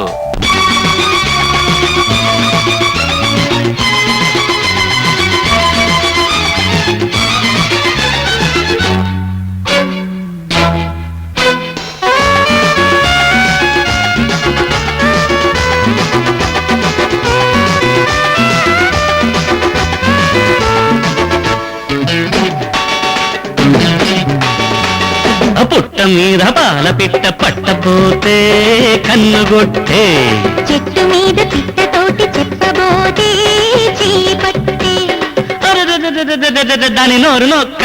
పుట్ట మీద పాల పిట్ట పట్టబోతే కన్నుగొట్టే, చెట్టు మీద పిట్టతోటి చెప్పబోతే చేపట్టే, దాని నోరు నొక్క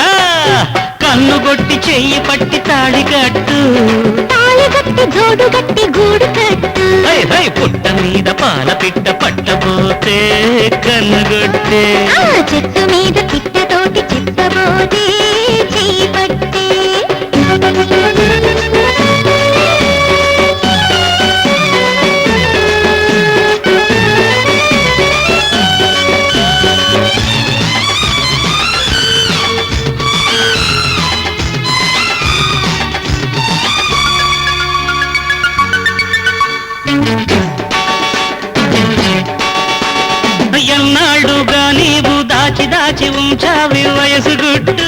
కన్నుగొట్టి చెయ్యి పట్టి తాళి కట్టు తాళి గట్టి జోడు గట్టి గూడు కట్టు హై హై పుట్ట మీద పాల పిట్ట పట్టబోతే కన్నుగొట్టే ఆ చెట్టు మీద పిట్టతోటి చెప్పబోతే చెయ్యి పట్టే ఎన్నాళ్ళుగా నీవు దాచి దాచి ఉంచావి వయసు గుట్టు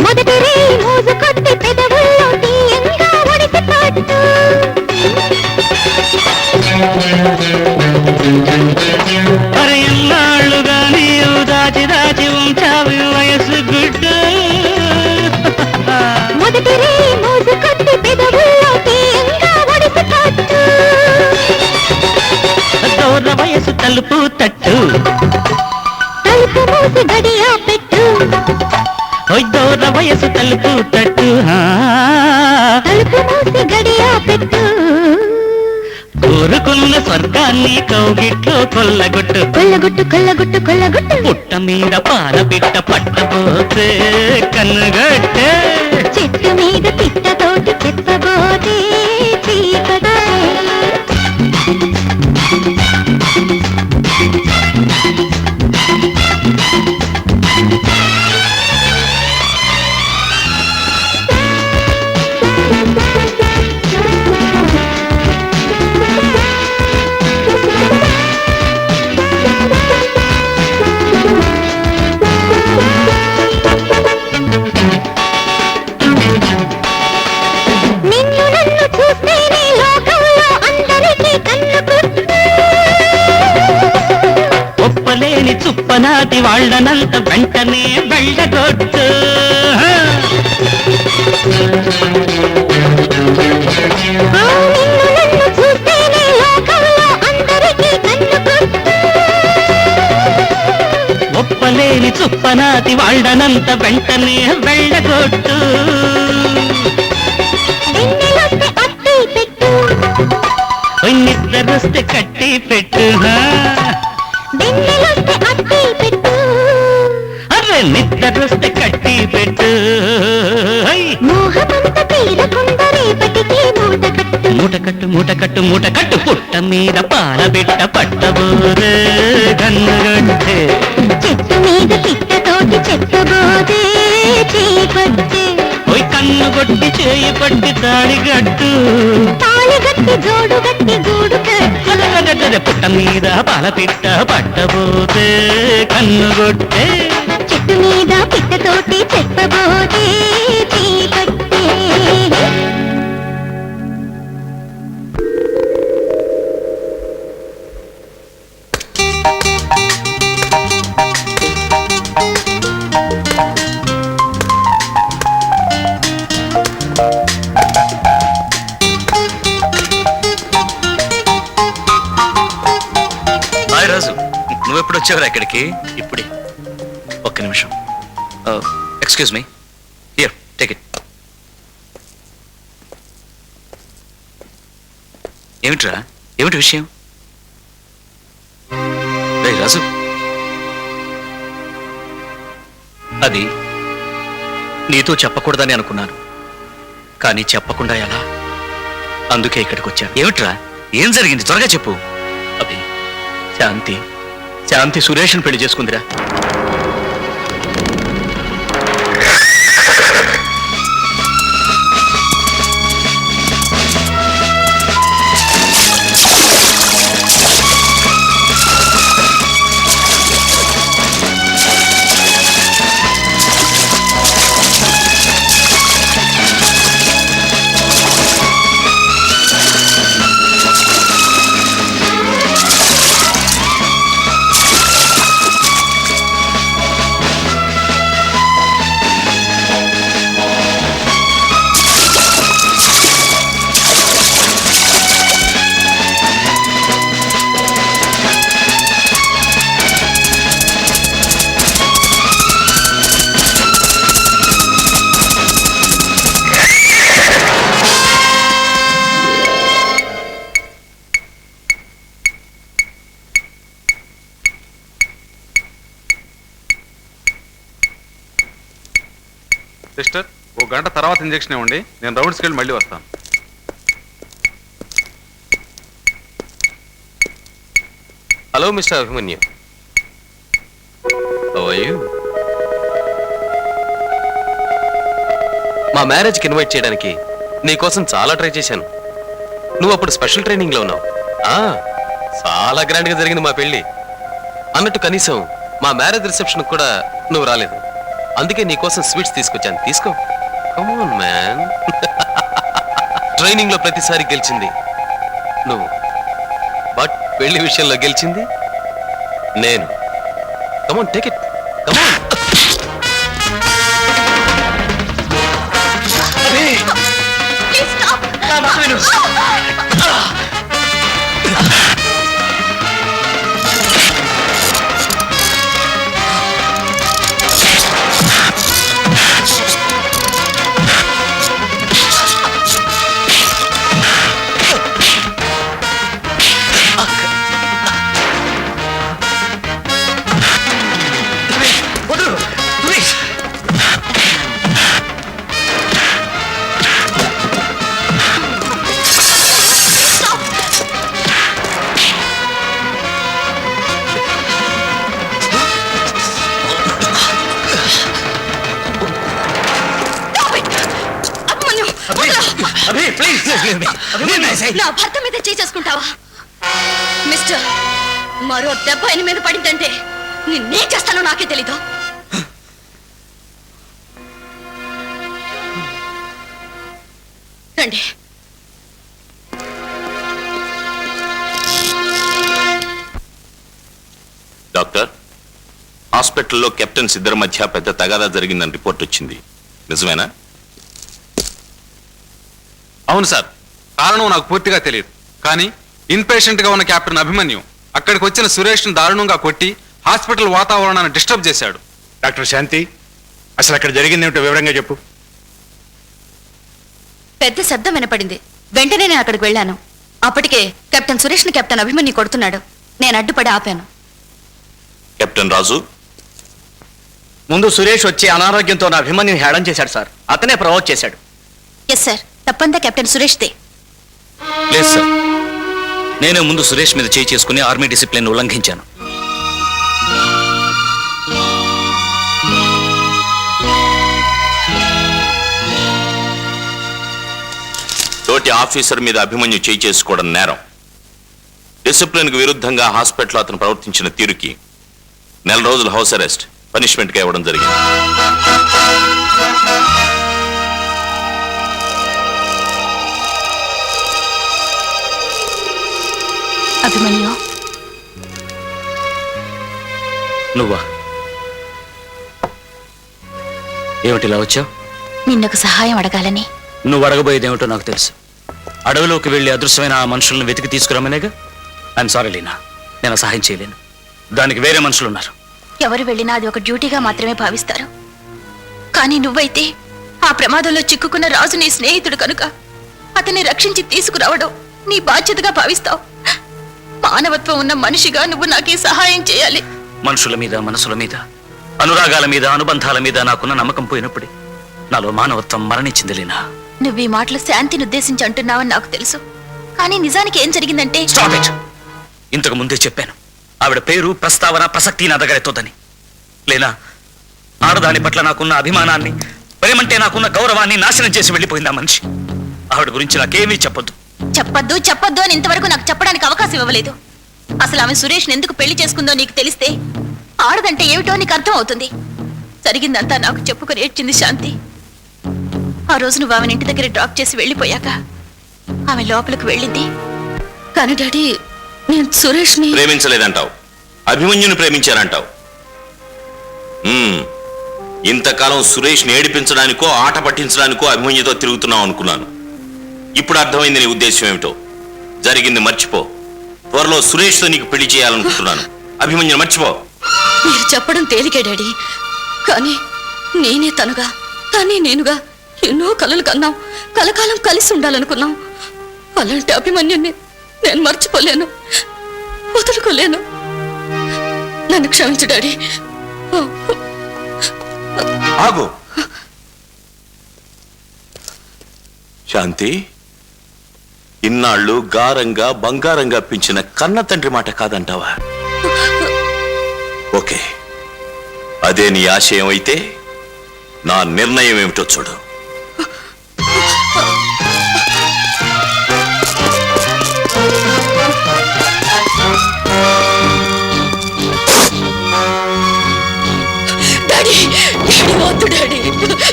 మొదటి రే మోజు కొట్టి పెదవుల్లో తీయంగా ఒడిసి పట్టు అరే ఎన్నాళ్ళుగా నీవు దాచి దాచి ఉంచావి వయసు గుట్టు మొదటి రే మోజు కొట్టి పెదవుల్లో తీయంగా ఒడిసి పట్టు దూర వయసు తలుపు తట్టు తలుపు మూసి గడియా పెట్టు ఓయ్ దూర వయసు తలుపు తట్టు తలుపు మూసి గడియా పెట్టు కోరుకున్న స్వర్గాన్ని కౌగిట్లో కొల్లగొట్టు కొల్లగొట్టు కొల్లగొట్టు కొల్లగొట్టు పుట్ట మీద పాల పిట్ట పట్టబోతే కన్నుగట్టే చెట్టు మీద పిట్టతోటి చెప్పబోతే చీకటే నిన్ను నన్ను చూస్తేనే లోకంలో అందరికీ కన్ను గుర్తు ఒప్పలేని చుప్పనాటి వాళ్ళనంత వెంటనే వెళ్ళగొట్టు నిన్ను నన్ను చూస్తేనే లోకంలో అందరికీ కన్ను గుర్తు ఒప్పలేని చుప్పనాటి వాళ్ళనంత వెంటనే వెళ్ళగొట్టు వెన్నెలొస్తే అట్టి పెట్టు నిద్రొస్తే కట్టి పెట్టు వెన్నెలొస్తే అట్టి పెట్టు అరే నిద్రొస్తే కట్టి పెట్టు మోహమంత తీరకుండా రేపటికి మూట కట్టు మూట కట్టు మూట కట్టు మూట కట్టు పుట్ట మీద పాల బిట్ట పట్టబోరే కన్నుగట్టే చెట్టు మీద పిట్టతోటి చెప్పబోతే చీపట్టే ఓయ్ కన్ను కొట్టి చేయి పట్టి తాళి గట్టు తాళి గట్టి జోడు గట్టి గూడు కట్టు అదగదగద పుట్ట మీద పాల పిట్ట పట్టబోతే కన్నుగొట్టే చెట్టు మీద పిట్టతోటి చెప్పబోతే చీపట్టే హాయ్ రాజు నువ్వెప్పుడు వచ్చావురా ఇక్కడికి? ఇప్పుడే. ఒక్క నిమిషం. Excuse me, here take it. ఏమిట్రా, ఏమిటి విషయం? రేయ్ రాజు, అది నీతో చెప్పకూడదని అనుకున్నాను, కానీ చెప్పకుండా ఎలా? అందుకే ఇక్కడికి వచ్చాను. ఏమిట్రా, ఏం జరిగింది? త్వరగా చెప్పు. అభి, శాంతి సురేష్ని పెళ్లి చేసుకుందిరా. సిస్టర్, ఓ గంట తర్వాత ఇంజెక్షన్ ఇవ్వండి, నేను రౌండ్స్కి వెళ్ళి మళ్ళీ వస్తాను. Hello mister Abhimanyu. How are you? మా మ్యారేజ్కి ఇన్వైట్ చేయడానికి నీకోసం చాలా ట్రై చేశాను. నువ్వు అప్పుడు స్పెషల్ ట్రైనింగ్లో ఉన్నావు. చాలా గ్రాండ్గా జరిగింది మా పెళ్ళి. అన్నట్టు కనీసం మా మ్యారేజ్ రిసెప్షన్ కూడా నువ్వు రాలేదు. అందుకే నీకోసం స్వీట్స్ తీసుకొచ్చాను. తీసుకో. Come on man. ట్రైనింగ్లో ప్రతిసారి గెలిచింది నువ్వు, బట్ పెళ్లి విషయంలో గెలిచింది నేను. Come on, take it. Come on. నా భర్త మీద చేసుకుంటావా మిస్టర్? మరో దెబ్బ ఆయన మీద పడిందంటే నిన్నేం చేస్తానో నాకే తెలీదు. రండి. డాక్టర్, హాస్పిటల్లో కెప్టెన్స్ ఇద్దరి మధ్య పెద్ద తగాదా జరిగిందని రిపోర్ట్ వచ్చింది. నిజమేనా? అవును సార్, కారణం నాకు పూర్తిగా తెలియదు. కానీ ఇన్పేషెంట్ గా ఉన్న కెప్టెన్ అభిమన్యు అక్కడికి వచ్చిన సురేష్ను దారుణంగా కొట్టి హాస్పిటల్ వాతావరణాన్ని డిస్టర్బ్ చేశాడు. డాక్టర్ శాంతి, అసలు అక్కడ జరిగింది ఏమిటో వివరంగా చెప్పు. పెద్ద శబ్దం వినపడింది. వెంటనే నేను అక్కడికి వెళ్ళాను. అప్పటికే కెప్టెన్ సురేష్ని కెప్టెన్ అభిమన్యు కొడుతున్నాడు. నేను అడ్డుపడి ఆపాను. కెప్టెన్ రాజు, ముందు సురేష్ వచ్చి అనారోగ్యంతో నా అభిమన్యుని హేళన చేశాడు సార్. అతనే ప్రవోక్ చేశాడు. ఎస్ సార్, తప్పంతా కెప్టెన్ సురేష్దే. లేదు సార్, నేనే ముందు సురేష్ మీద చేయి చేసుకుని ఆర్మీ డిసిప్లిన్ ఉల్లంఘించాను. తోటి ఆఫీసర్ మీద అభిమన్యు చేయి చేసుకోవడం నేరం. డిసిప్లిన్ కు విరుద్ధంగా హాస్పిటల్లో అతను ప్రవర్తించిన తీరుకి 4 రోజులు హౌస్ అరెస్ట్ పనిష్మెంట్ గా ఇవ్వడం జరిగింది. అభిమన్యు, నువ్వా? ఏమిటి ఇలా వచ్చావు? నిన్నొక సహాయం అడగాలని. నువ్వు అడగబోయేదేమిటో నాకు తెలుసు. అడవిలోకి వెళ్ళి అదృశ్యమైన ఆ మనుషులను వెతికి తీసుకురమ్మనేగా. ఐఎమ్ సారీ లీనా, నేను సహాయం చేయలేను. దానికి వేరే మనుషులు ఉన్నారు. ఎవరు వెళ్ళినా అది ఒక డ్యూటీగా మాత్రమే భావిస్తారు. కానీ నువ్వైతే ఆ ప్రమాదంలో చిక్కుకున్న రాజు నీ స్నేహితుడు కనుక అతన్ని రక్షించి తీసుకురావడం నీ బాధ్యతగా భావిస్తావు. మానవత్వం ఉన్న మనిషిగా నువ్వు నాకే సహాయం చేయాలి. మనుషుల మీద, మనసుల మీద, అనురాగాల మీద, అనుబంధాల మీద నాకున్న నమ్మకం పోయినప్పుడే నాలో మానవత్వం మరణించింది లీనా. నువ్వు ఈ మాటలు శాంతిని ఉద్దేశించి అంటున్నావని నాకు తెలుసు. కానీ నిజానికి ఏం జరిగిందంటే, స్టాప్ ఇట్. ఇంతకు ముందే చెప్పాను, ఆవిడ పేరు, ప్రస్తావన, ప్రసక్తి నా దగ్గర ఎత్తొద్దని. లేనా, ఆడదాని పట్ల నాకున్న అభిమానాన్ని, ప్రేమంటే నాకున్న గౌరవాన్ని నాశనం చేసి వెళ్ళిపోయింది ఆ మనిషి. ఆవిడ గురించి నాకేమీ చెప్పొద్దు. చెప్పొద్దు చెప్పొద్దు అని ఇంతవరకు నాకు చెప్పడానికి అవకాశం ఇవ్వలేదు. అసలు ఆమె సురేష్ని ఎందుకు పెళ్లి చేసుకుందో నీకు తెలిస్తే ఆడదంటే ఏమిటో నీకు అర్థం అవుతుంది. జరిగిందంతా నాకు చెప్పుకొని ఏడ్చింది శాంతి. ఆ రోజు నువ్వు ఆమెను ఇంటి దగ్గర డ్రాప్ చేసి వెళ్ళిపోయాక ఆమె లోపలికి వెళ్ళింది. కానీ డాడీ, నేను సురేష్ని ప్రేమించలేదంటావు, అభిమన్యుని ప్రేమించారంటావు. ఇంతకాలం సురేష్ని ఏడిపించడానికో ఆట పట్టించడానికో అభిమన్యుతో తిరుగుతున్నావు అనుకున్నాను. ఇప్పుడు అర్థమైంది నీ ఉద్దేశం ఏమిటో. జరిగింది మర్చిపో. త్వరలో సురేష్తో నీకు పెళ్లి చేయాలనుకుంటున్నాను. అభిమన్యుని మర్చిపో. మీరు చెప్పడం తేలికే డాడీ, కానీ నేనే తనుగా, తనే నేనుగా ఎన్నో కలలు కన్నాం. కలకాలం కలిసి ఉండాలనుకున్నాం. అలాంటి అభిమన్యుని నేను మర్చిపోలేను, వదులుకోలేను. నన్ను క్షమించు డాడీ. ఆగు. శాంతి, ఇన్నాళ్ళు గారంగా బంగారంగా పెంచిన కన్న తండ్రి మాట కాదంటావా? ఓకే, అదే నీ ఆశయం అయితే నా నిర్ణయం ఏమిటో చూడు.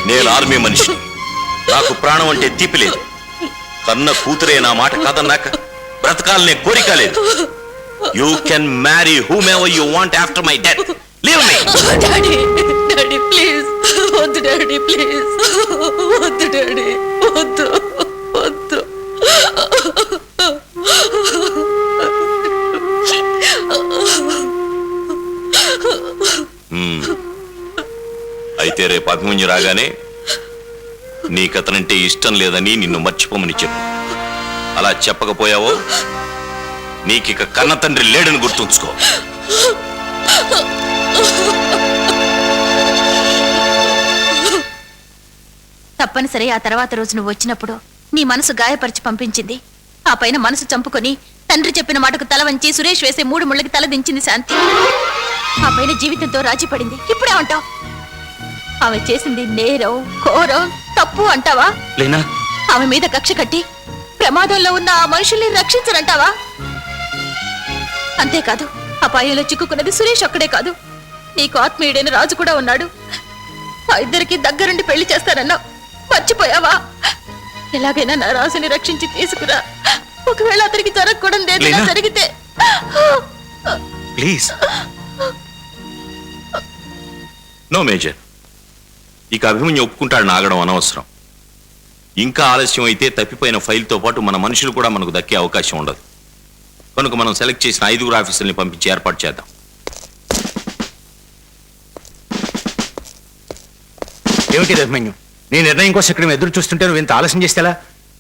నేను ఆర్మీ మనిషిని, నాకు ప్రాణం అంటే తీపి లేదు. కన్న కూతురే నా మాట కాదన్నాక బ్రతకాలనే కోరిక లేదు. You can marry whom ever you want after my death. Leave me. Daddy, daddy please, వద్దు డాడీ ప్లీజ్, వద్దు డాడీ, వద్దు, వద్దు. అయితే రేపు అభిమన్యు రాగానే నీకతనంటే ఇష్టం లేదని నిన్ను మర్చిపోమని చెప్పు. అలా చెప్పకపోయావో నీకిక కన్న తండ్రి లేడని గుర్తుంచుకో. తప్పనిసరి ఆ తర్వాత రోజు నువ్వు వచ్చినప్పుడు నీ మనసు గాయపరిచి పంపించింది. ఆ పైన మనసు చంపుకొని తండ్రి చెప్పిన మాటకు తల వంచి సురేష్ వేసే 3 ముళ్ళకి తల దించింది శాంతి. ఆ పైన జీవితంతో రాజీ పడింది. ఇప్పుడేమంటావు? ఆమె చేసింది నేరం, ఘోరం, తప్పు అంటావా? లేనా? ఆమె మీద కక్ష కట్టి ప్రమాదంలో ఉన్న ఆ మనుషుల్ని రక్షించరంటావా? అంతేకాదు, అపాయంలో చిక్కుకున్నది సురేష్ ఒక్కడే కాదు, నీకు ఆత్మీయుడైన రాజు కూడా ఉన్నాడు. ఆ ఇద్దరికి దగ్గరుండి పెళ్లి చేస్తానన్నావు, మర్చిపోయావా? ఎలాగైనా నా రాజుని రక్షించి తీసుకురా. ఒకవేళ అతనికి జరగకూడదు ఏదైనా జరిగితే. ప్లీజ్. నో మేజర్, ఇక అభిమన్యు ఒప్పుకుంటాడని ఆగడం అనవసరం. ఇంకా ఆలస్యం అయితే తప్పిపోయిన ఫైల్తో పాటు మన మనుషులు కూడా మనకు దక్కే అవకాశం ఉండదు. కనుక మనం సెలెక్ట్ చేసిన 5 ఆఫీసర్ని పంపించి ఏర్పాటు చేద్దాం. ఏమిటి అభిమన్యు, నీ నిర్ణయం కోసం ఇక్కడ మేము ఎదురు చూస్తుంటే నువ్వు ఇంత ఆలస్యం చేస్తేలా?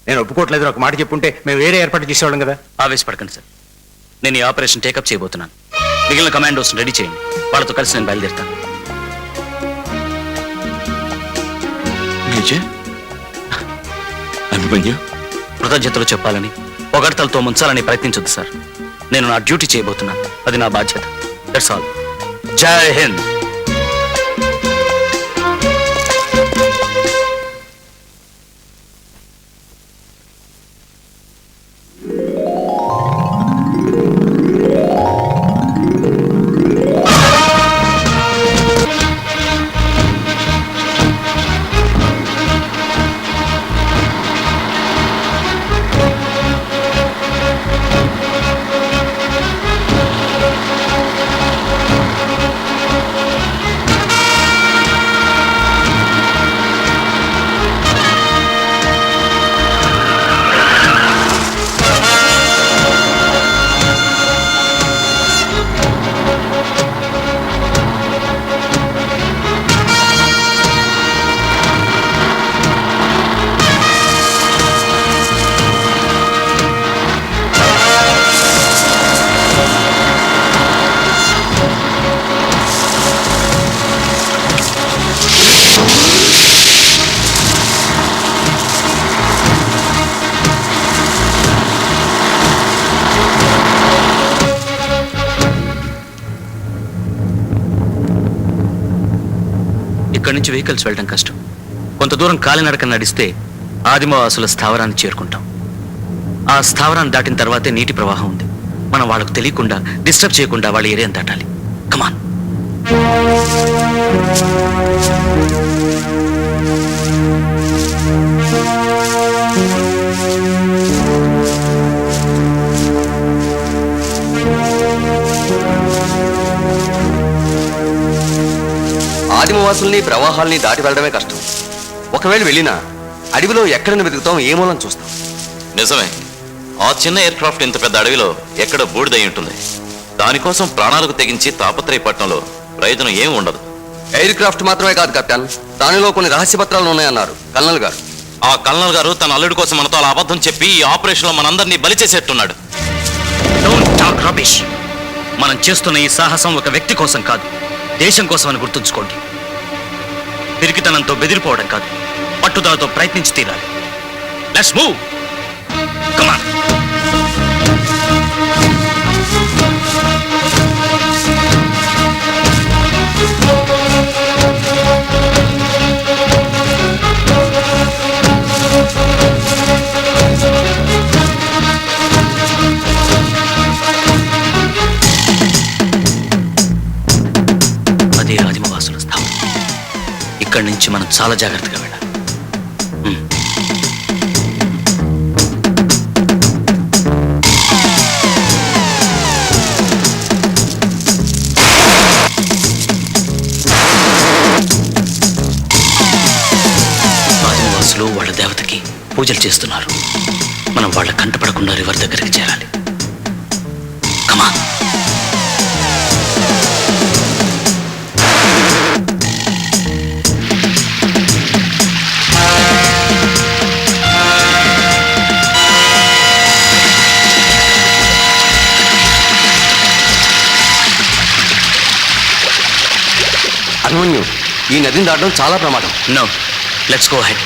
నేను ఒప్పుకోవట్లేదు ఒక మాట చెప్పుంటే మేము వేరే ఏర్పాటు చేసేవాళ్ళం కదా. ఆవేశపడకండి సార్, నేను ఈ ఆపరేషన్ టేకప్ చేయబోతున్నాను. మిగిలిన కమాండోస్ రెడీ చేయండి, వాళ్ళతో కలిసి నేను బయలుదేరుతాను. అభిమన్యు, కృతజ్ఞతలు చెప్పాలని, పొగడ్తలతో ముంచాలని ప్రయత్నించొద్దు సార్. నేను నా డ్యూటీ చేయబోతున్నాను, అది నా బాధ్యత. That's all. జై హింద్. ఇక్కడి నుంచి వెహికల్స్ వెళ్ళడం కష్టం. కొంత దూరం కాలినడక నడిస్తే ఆదిమవాసుల స్థావరాన్ని చేరుకుంటాం. ఆ స్థావరాన్ని దాటిన తర్వాతే నీటి ప్రవాహం ఉంది. మనం వాళ్ళకు తెలియకుండా, డిస్టర్బ్ చేయకుండా వాళ్ళ ఏరియాని దాటాలి. కమాన్. ఆదిమవాసుల్ని ప్రవాహాల్ని దాటి వెళ్ళడమే కష్టం. ఒకవేళ వెళ్ళినా అడవిలో ఎక్కడని వెతుకుతాం, ఏ మూలం చూస్తాం. నిజమే, ఆ చిన్న ఎయిర్ క్రాఫ్ట్ ఇంత పెద్ద అడవిలో ఎక్కడ బూడిదై ఉంటుంది. దానికోసం ప్రాణాలకు తెగించి తాపత్రయపట్నంలో ప్రయోజనం ఏమి ఉండదు. ఎయిర్ క్రాఫ్ట్ మాత్రమే కాదు కెప్టెన్, దానిలో కొన్ని రహస్య పత్రాలు ఉన్నాయన్నారు కల్నల్ గారు. ఆ కల్నల్ గారు తన అల్లుడి కోసం మనతో అలా అబద్ధం చెప్పి ఈ ఆపరేషన్ లో మనందరినీ బలి చేసేట్టున్నాడు. Don't talk rubbish. మనం చేస్తున్న ఈ సాహసం ఒక వ్యక్తి కోసం కాదు, దేశం కోసం అని గుర్తుంచుకోండి. పిరికితనంతో బెదిరిపోవడం కాదు, పట్టుదలతో ప్రయత్నించి తీరాలి. Let's move. Come on. అదే ఆదిమవాసుల స్థానం. ఇక్కడి నుంచి మనం చాలా జాగ్రత్తగా వెళ్ళాలి. ఆదిమవాసులు వాళ్ళ దేవతకి పూజలు చేస్తున్నారు. మనం వాళ్ళ కంటపడకుండా రివర్ దగ్గరికి చేరాలి. కమాన్. అభిమన్యు, ఈ నదిని దాటడం చాలా ప్రమాదం. No, let's go head.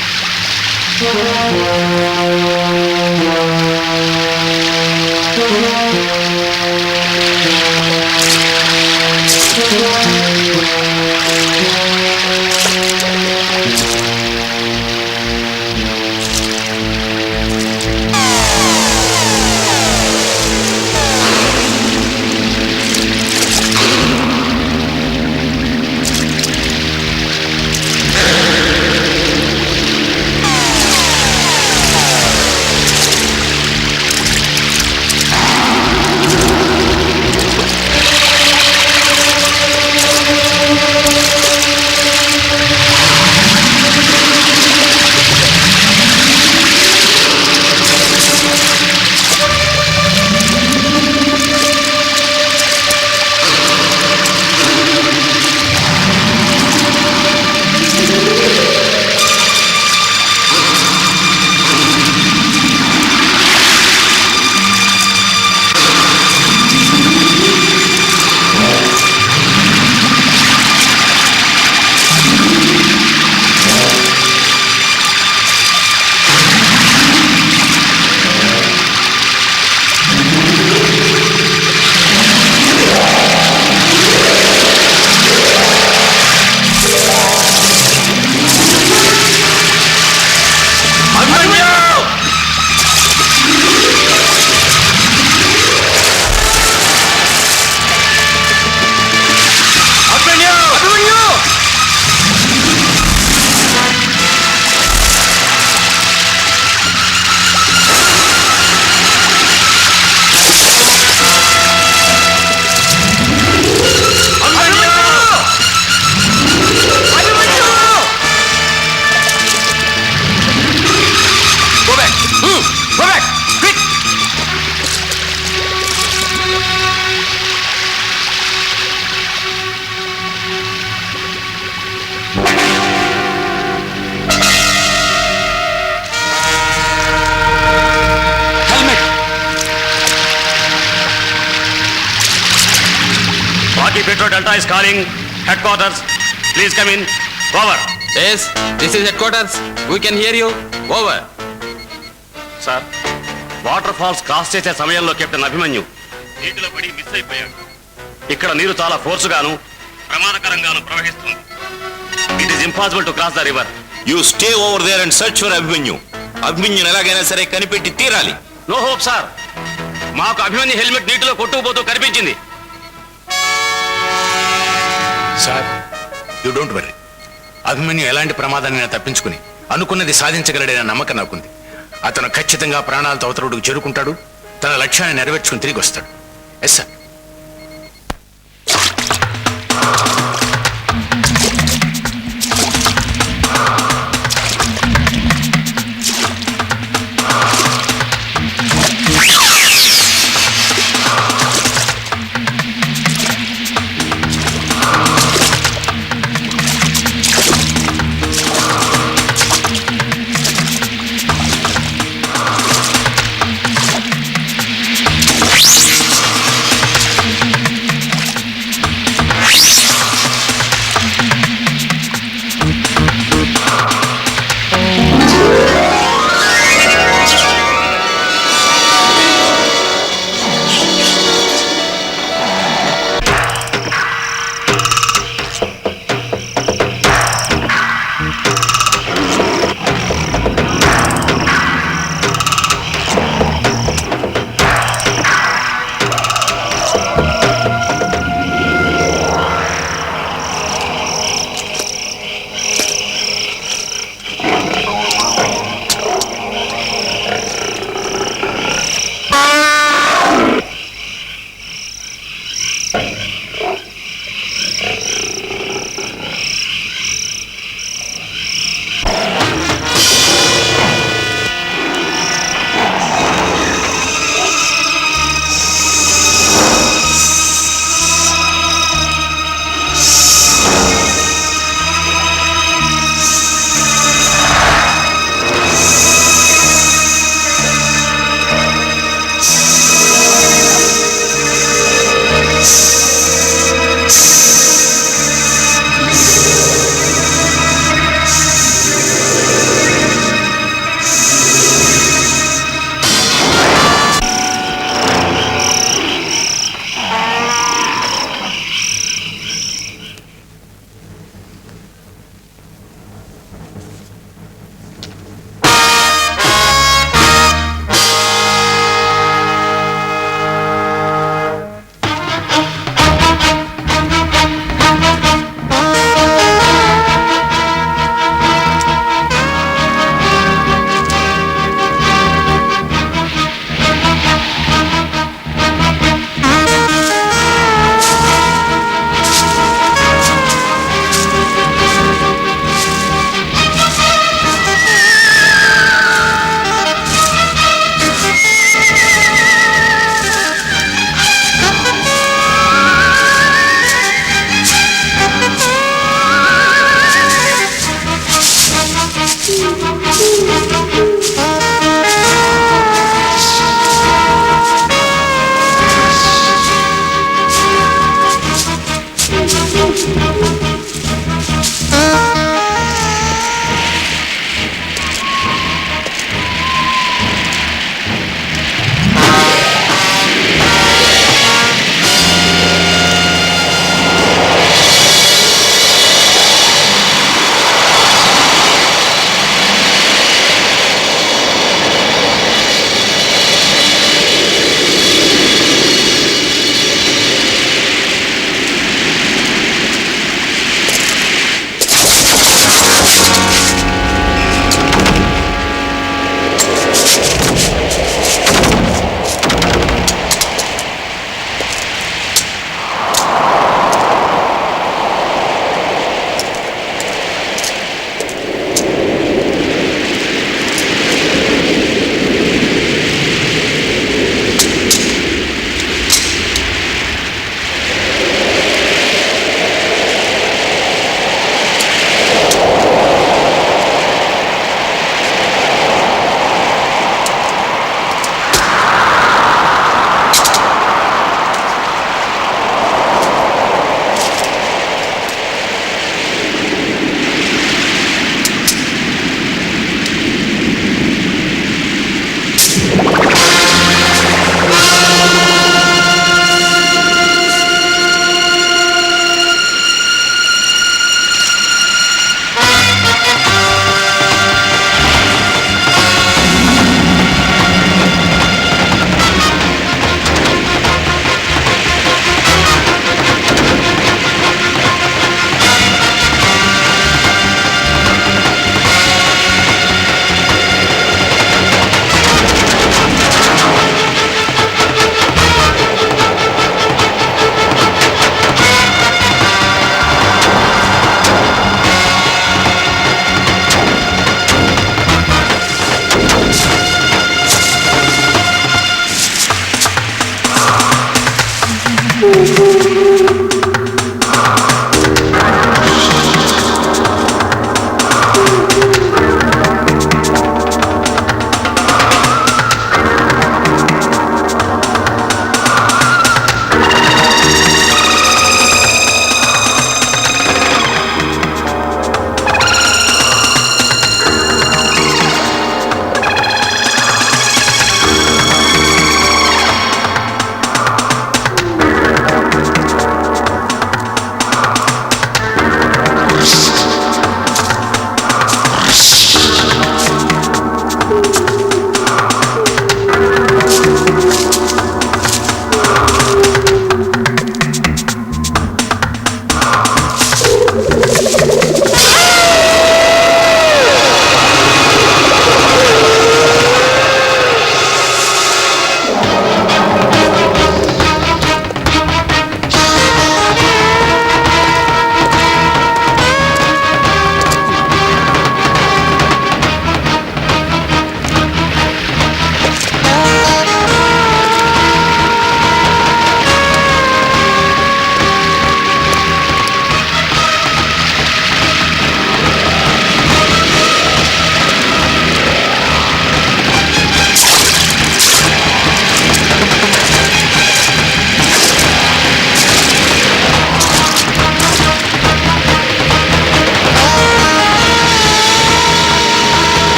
Petro Delta is calling headquarters. Please come in. Over. Yes, this is headquarters. We can hear you. Over. Sir, water falls cross చేసే సమయంలో కెప్టెన్ అభిమన్యు నీటిలో పడి మిస్ అయిపోయాడు. ఇక్కడ నీరు చాలా ఫోర్సుగాను ప్రమాదకరంగాను ప్రవహిస్తుంది. It is impossible to cross the river. You stay over there and search for Abhimanyu. అభిమన్యుని ఎలాగైనా సరే కనిపెట్టి తీరాలి. No hope sir. మాకు అభిమన్యు హెల్మెట్ నీటిలో కొట్టుకుపోతూ కనిపించింది. Sir, you don't worry. Abhimanyu ఎలాంటి ప్రమాదాన్ని తప్పించుకుని అనుకున్నది సాధించగలడైన నమ్మకం నాకుంది. అతను ఖచ్చితంగా ప్రాణాలతో అవతరుడికి చేరుకుంటాడు, తన లక్ష్యాన్ని నెరవేర్చుకుని తిరిగి వస్తాడు. Yes sir.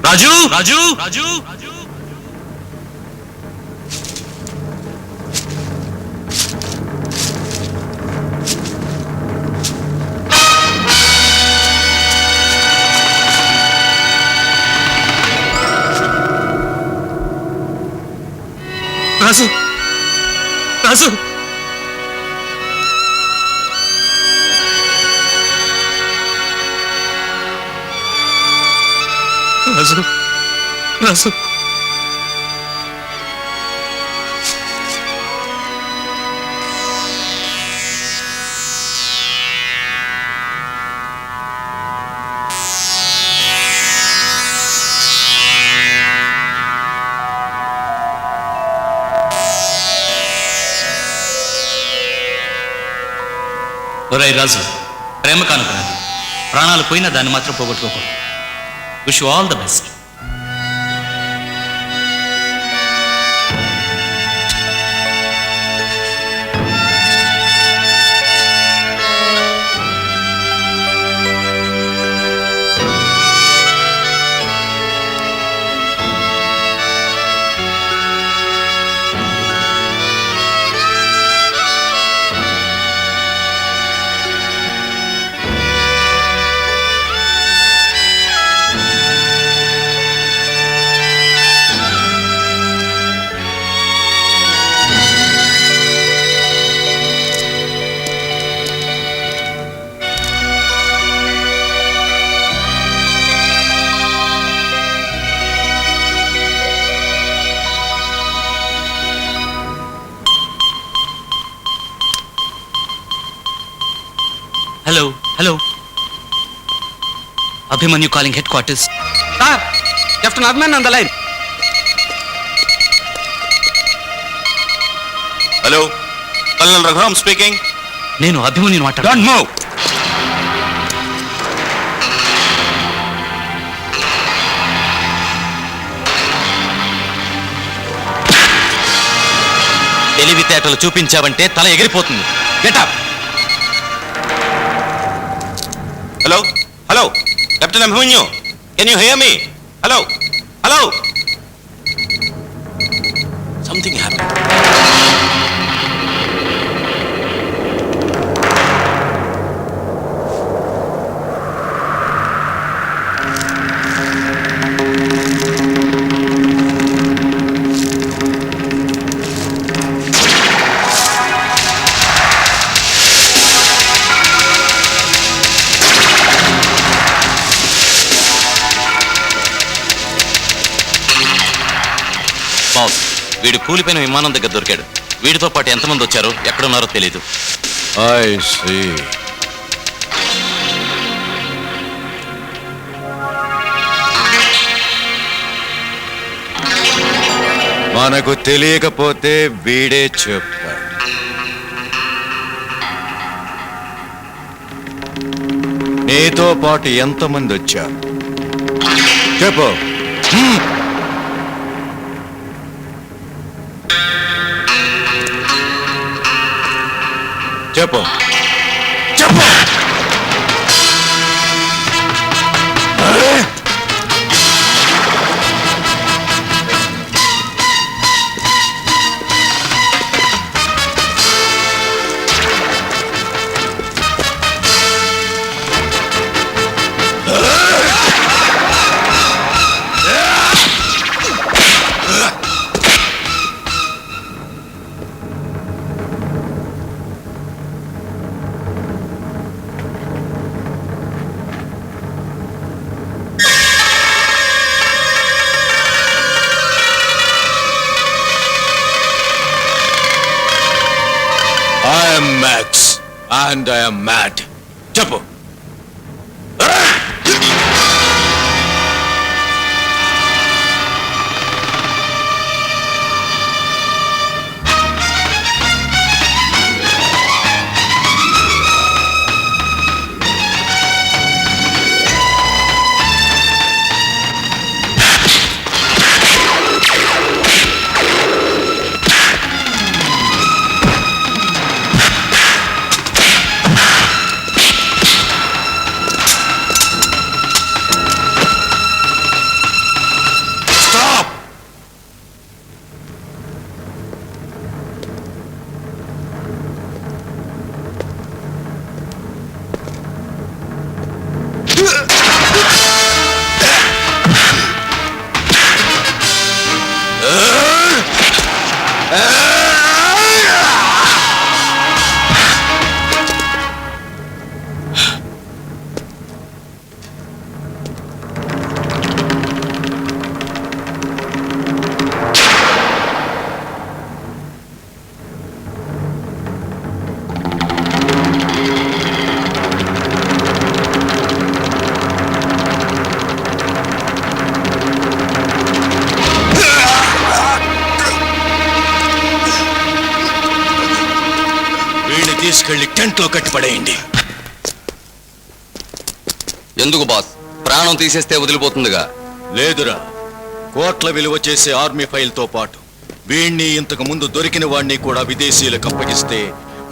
రాజు రాజు రాజు రాజు రాజు రాజు. ఒరేయ్ రాజు, ప్రేమ కానుకున్నది. ప్రాణాలు పోయినా దాన్ని మాత్రం పోగొట్టుకోకూడదు. Wish you all the best. Hello hello, Abhimanyu calling headquarters. Sir, captain Abhimanyu on the line. Hello, colonel Raghuram speaking. నేను అభిమన్యుని మాట్లాడు. Don't move. తెలివితేటలు చూపించావంటే తల ఎగిరిపోతుంది. Get up. Hello hello, captain Abhimanyu, can you hear me? Hello hello. Something happen. Boss, వీడు కూలిపోయిన విమానం దగ్గర దొరికాడు. వీడితో పాటు ఎంతమంది వచ్చారో ఎక్కడున్నారో తెలీదు. మనకు తెలియకపోతే వీడే చెప్తాడు. నీతో పాటు ఎంతమంది వచ్చారు చెప్పు. చెప్పు చెప్పు. I am Max and I am mad. చెప్పు. తీసుకెళ్లి టెంట్ లో కట్టిపడేయండి. ఎందుకు బాస్? ప్రాణం తీసేస్తే వదిలిపోతుందిగా. లేదురా, కోట్ల విలువ చేసే ఆర్మీ ఫైల్ తో పాటు వీణ్ణి ఇంతకు ముందు దొరికిన వాణ్ణి కూడా విదేశీయులకు అప్పగిస్తే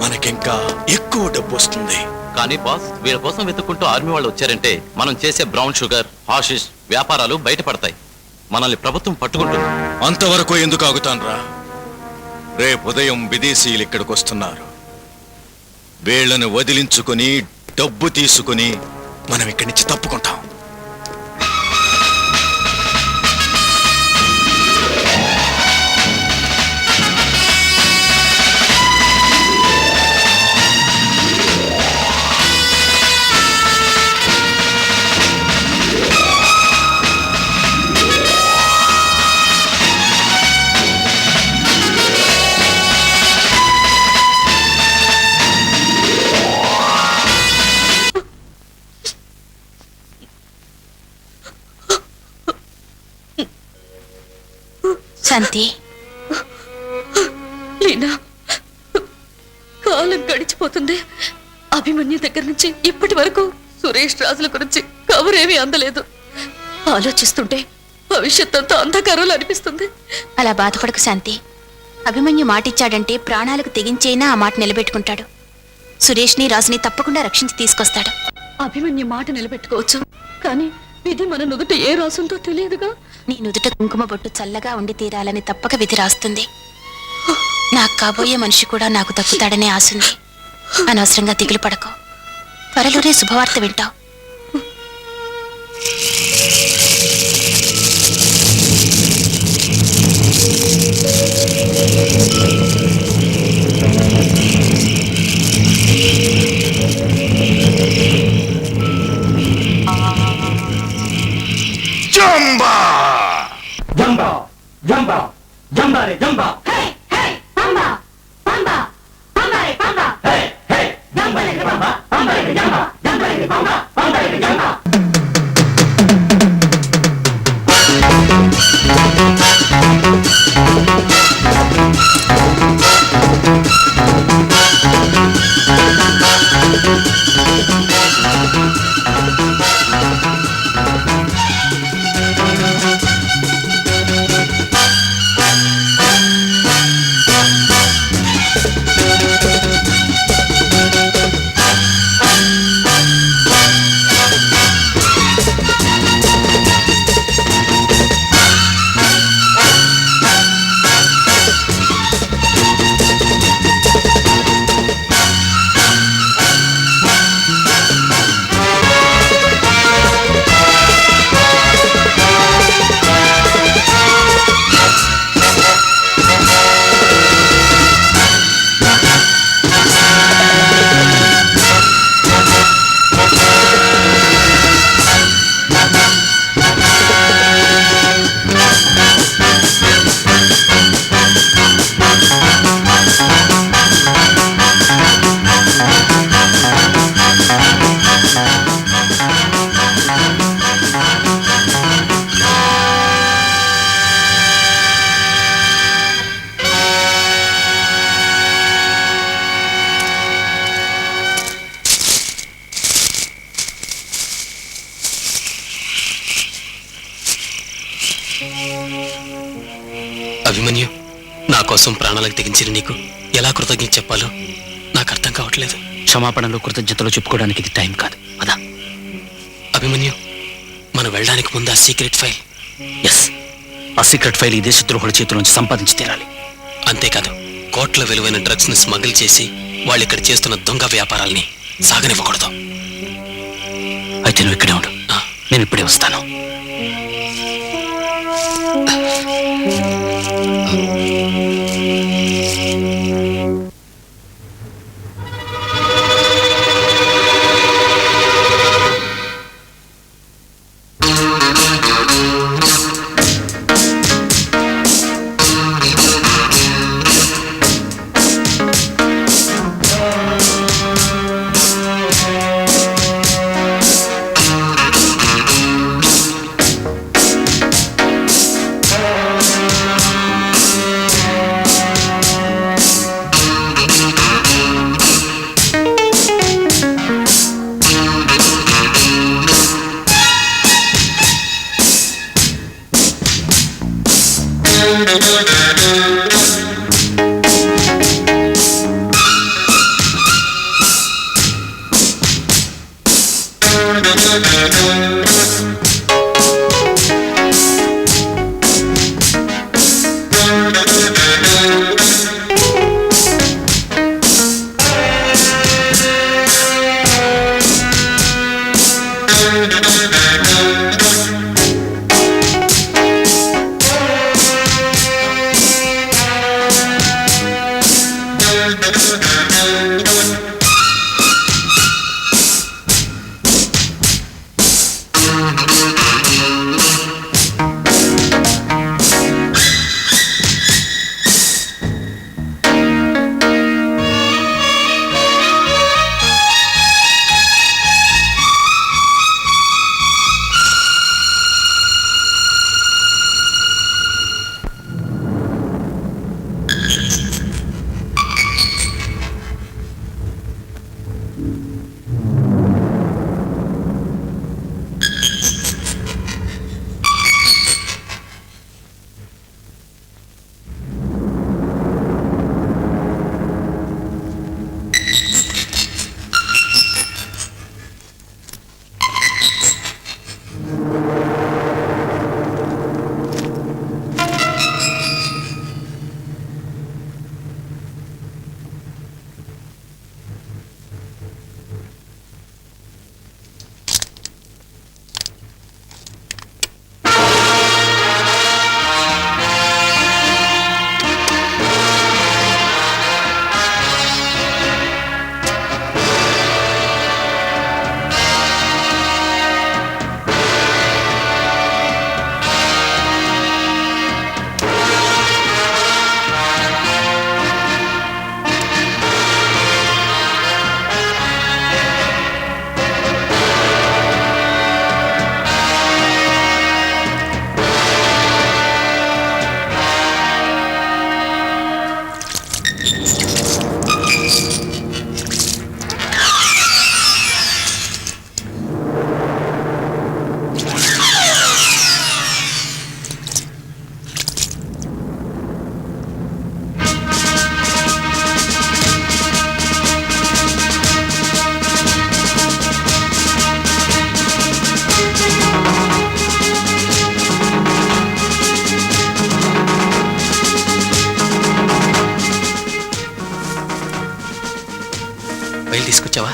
మనకింకా ఎక్కువ డబ్బు వస్తుంది. కానీ బాస్, వీళ్ళ కోసం వెతుక్కుంటూ ఆర్మీ వాళ్ళు వచ్చారంటే మనం చేసే బ్రౌన్ షుగర్, హాషిష్ వ్యాపారాలు బయటపడతాయి. మనల్ని ప్రభుత్వం పట్టుకుంటుంది. అంతవరకు ఎందుకు ఆగుతాన్రా? రేపు ఉదయం విదేశీయులు ఇక్కడికి వస్తున్నారు. వీళ్లను వదిలించుకుని డబ్బు తీసుకుని మనం ఇక్కడి నుంచి తప్పుకుంటాం. శాంతి, లీనా, కాలం గడిచిపోతుంది. అభిమన్యు దగ్గర నుంచి ఇప్పటి వరకు సురేష్ రాజుల గురించి కవరేమీ అందలేదు. ఆలోచిస్తుంటే భవిష్యత్ అంతా అంధకారంలో అనిపిస్తుంది. అలా బాధపడకు శాంతి. అభిమన్యు మాటిచ్చాడంటే ప్రాణాలకు తెగించైనా ఆ మాట నిలబెట్టుకుంటాడు. సురేష్ని రాజుని తప్పకుండా రక్షించి తీసుకొస్తాడు. అభిమన్యు మాట నిలబెట్టుకోవచ్చు, కానీ విధి మన నుదుట ఏ రాసుందో తెలియదుగా. నీ నుదుట కుంకుమ బొట్టు చల్లగా ఉండి తీరాలని తప్పక విధి రాస్తుంది. నాకు కాబోయే మనిషి కూడా నాకు దక్కుతాడనే ఆశుంది. అనవసరంగా దిగులు పడకు. త్వరలోనే శుభవార్త వింటావు. జంబా జంబా జంబా జంబా రే జంబా. అభిమన్యు, నా కోసం ప్రాణాలకు తెగించిన నీకు ఎలా కృతజ్ఞత చెప్పాలో నాకు అర్థం కావట్లేదు. క్షమాపణలు, కృతజ్ఞతలు చెప్పుకోవడానికి ఇది టైం కాదు. అదా అభిమన్యు, మనం వెళ్ళడానికి ముందు ఆ సీక్రెట్ ఫైల్. ఎస్, ఆ సీక్రెట్ ఫైల్ ఈ దేశద్రోహుల చేతుల నుంచి సంపాదించి తీరాలి. అంతేకాదు, కోట్ల విలువైన డ్రగ్స్ ని స్మగిల్ చేసి వాళ్ళు ఇక్కడ చేస్తున్న దొంగ వ్యాపారాల్ని సాగనివ్వకూడదు. అయితే నువ్వు ఇక్కడే ఉండు, నేను ఇప్పుడే వస్తాను. తీసుకొచ్చావా?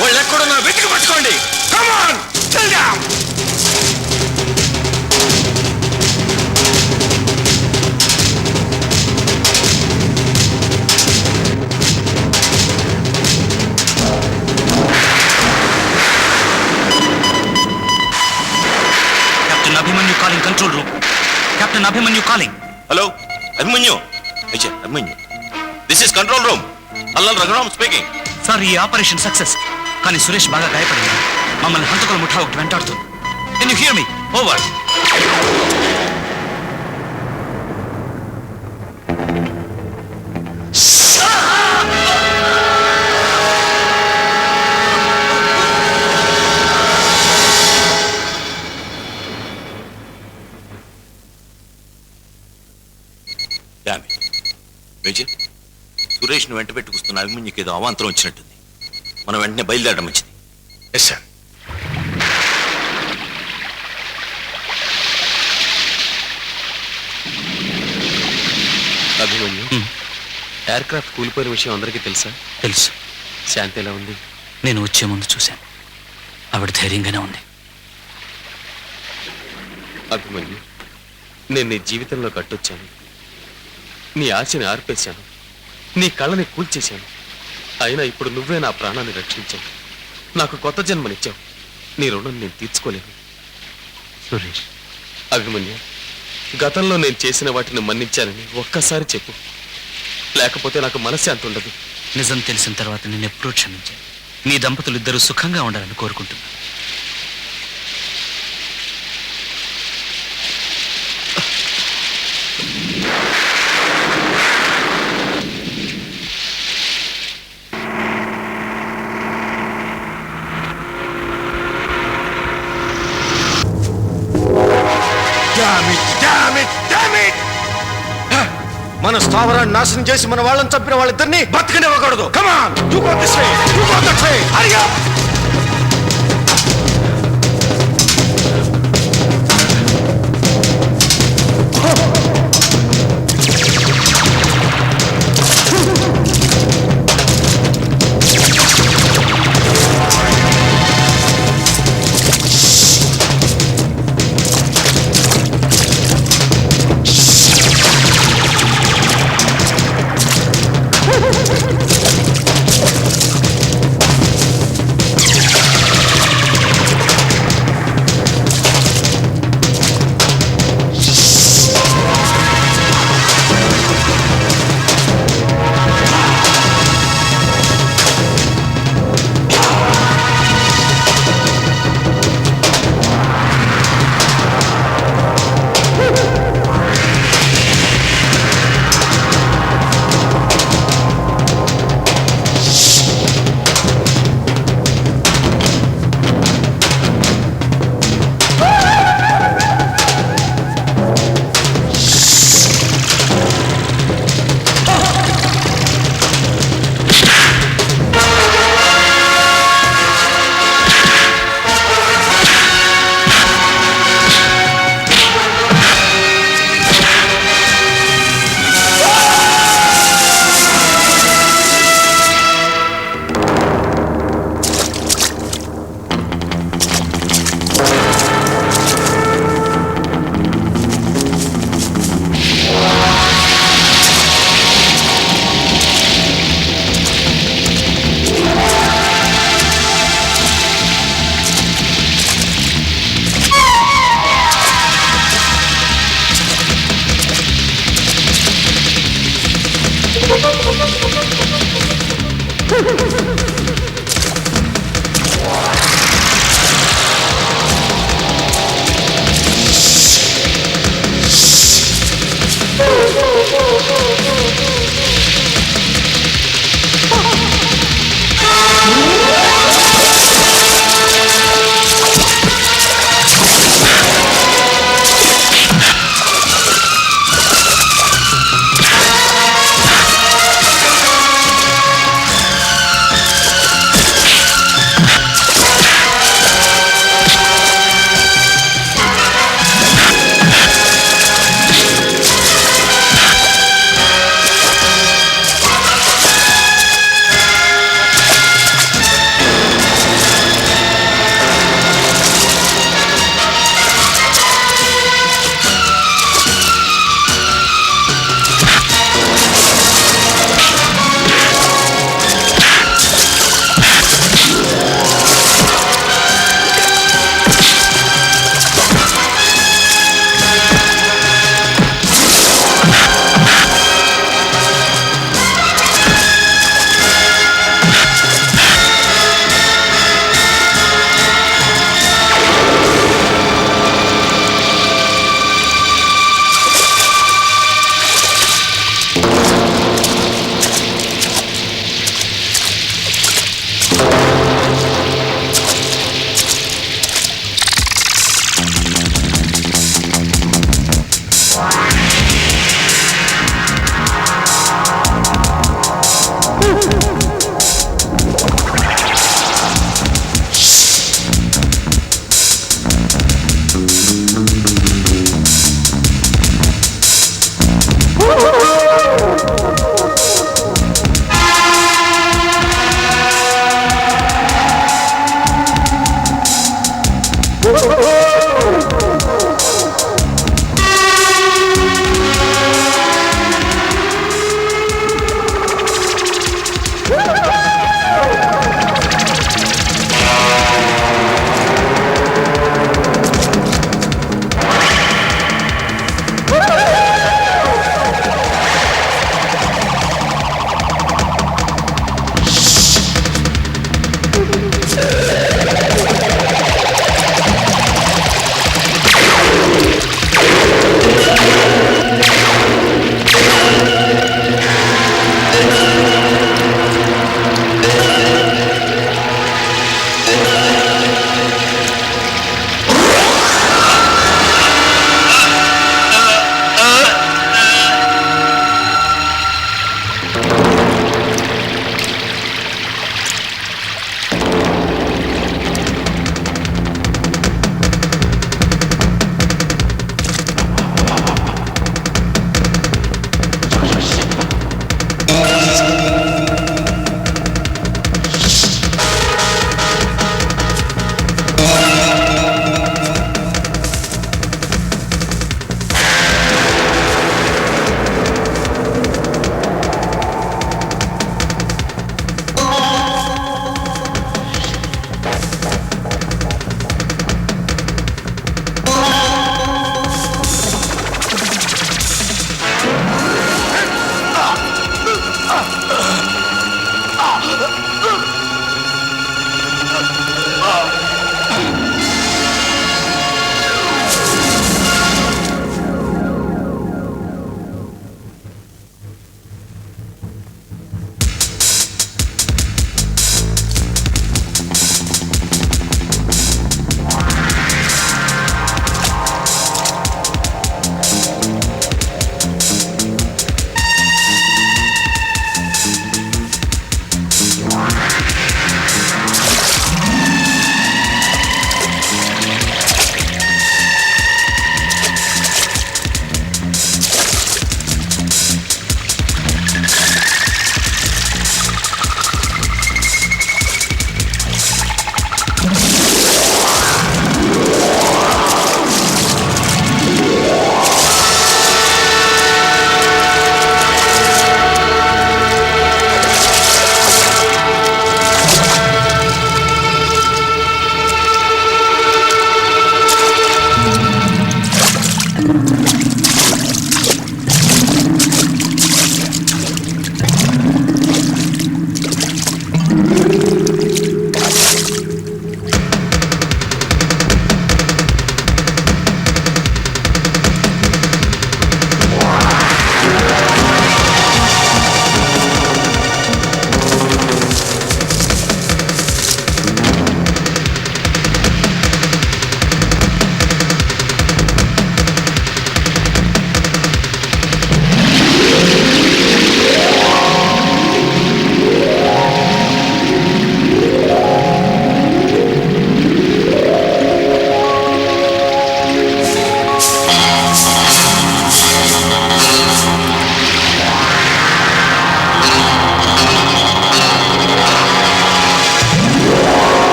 వాళ్ళు ఎక్కడున్నా వెతికి పట్టుకోండి. Come on, kill them. Captain Abhimanyu calling control room. Captain Abhimanyu calling. Hello, Abhimanyu. Ajay, Abhimanyu. This is control room. Allal Raghuram speaking. Sir ఈ ఆపరేషన్ సక్సెస్, కానీ సురేష్ బాగా గాయపడింది. మమ్మల్ని హంతకుల ముఠా ఒకటి వెంటాడుతుంది. Can you hear me? Over. Damn it. Major, సురేష్ను వెంట పెట్టుకుస్తున్న అభిమన్యుకి ఏదో అవాంతరం వచ్చినట్టుంది. మనం వెంటనే బయలుదేరడం మంచిది. Yes sir. అభిమన్యు, ఎయిర్క్రాఫ్ట్ కూలిపోయిన విషయం అందరికీ తెలుసా? తెలుసు. శాంతి ఎలా ఉంది? నేను వచ్చే ముందు చూశాను. ఆవిడ ధైర్యంగానే ఉంది. అభిమన్యు, నేను నీ జీవితంలో కట్టొచ్చాను. నీ ఆశని ఆర్పేశాను, నీ కళ్ళని కూల్చేశాను. అయినా ఇప్పుడు నువ్వే నా ప్రాణాన్ని రక్షించావు, నాకు కొత్త జన్మనిచ్చావు. నీ రుణం నేను తీర్చుకోలేను. సురేష్, అభిమన్యు, గతంలో నేను చేసిన వాటిని మన్నించానని ఒక్కసారి చెప్పు, లేకపోతే నాకు మనశ్శాంతి ఉండదు. నిజం తెలిసిన తర్వాత నేను ఎప్పుడూ క్షమించాను. మీ దంపతులు ఇద్దరూ సుఖంగా ఉండాలని కోరుకుంటున్నాను. మన స్థావరాన్ని నాశనం చేసి మన వాళ్ళని చంపిన వాళ్ళిద్దరిని బతకనివ్వకూడదు. Come on, you go this way, you go that way. Hurry up.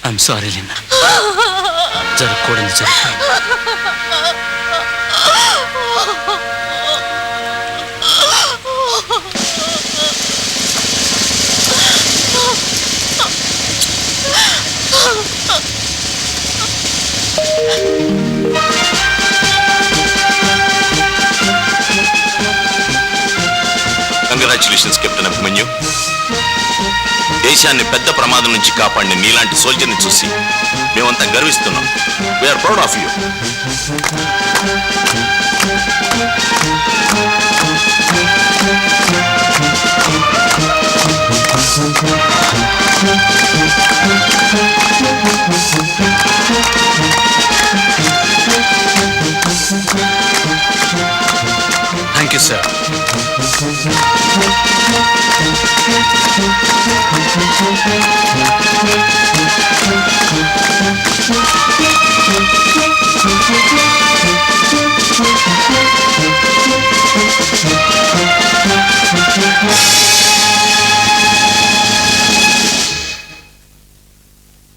I'm sorry Leena, జరగకూడదు జరిగిపోయింది. Congratulations captain Abhimanyu. దేశాన్ని పెద్ద ప్రమాదం నుంచి కాపాడిన నీలాంటి సోల్జర్ని చూసి మేమంతా గర్విస్తున్నాం. We are proud of you. Thank you sir. Thank you.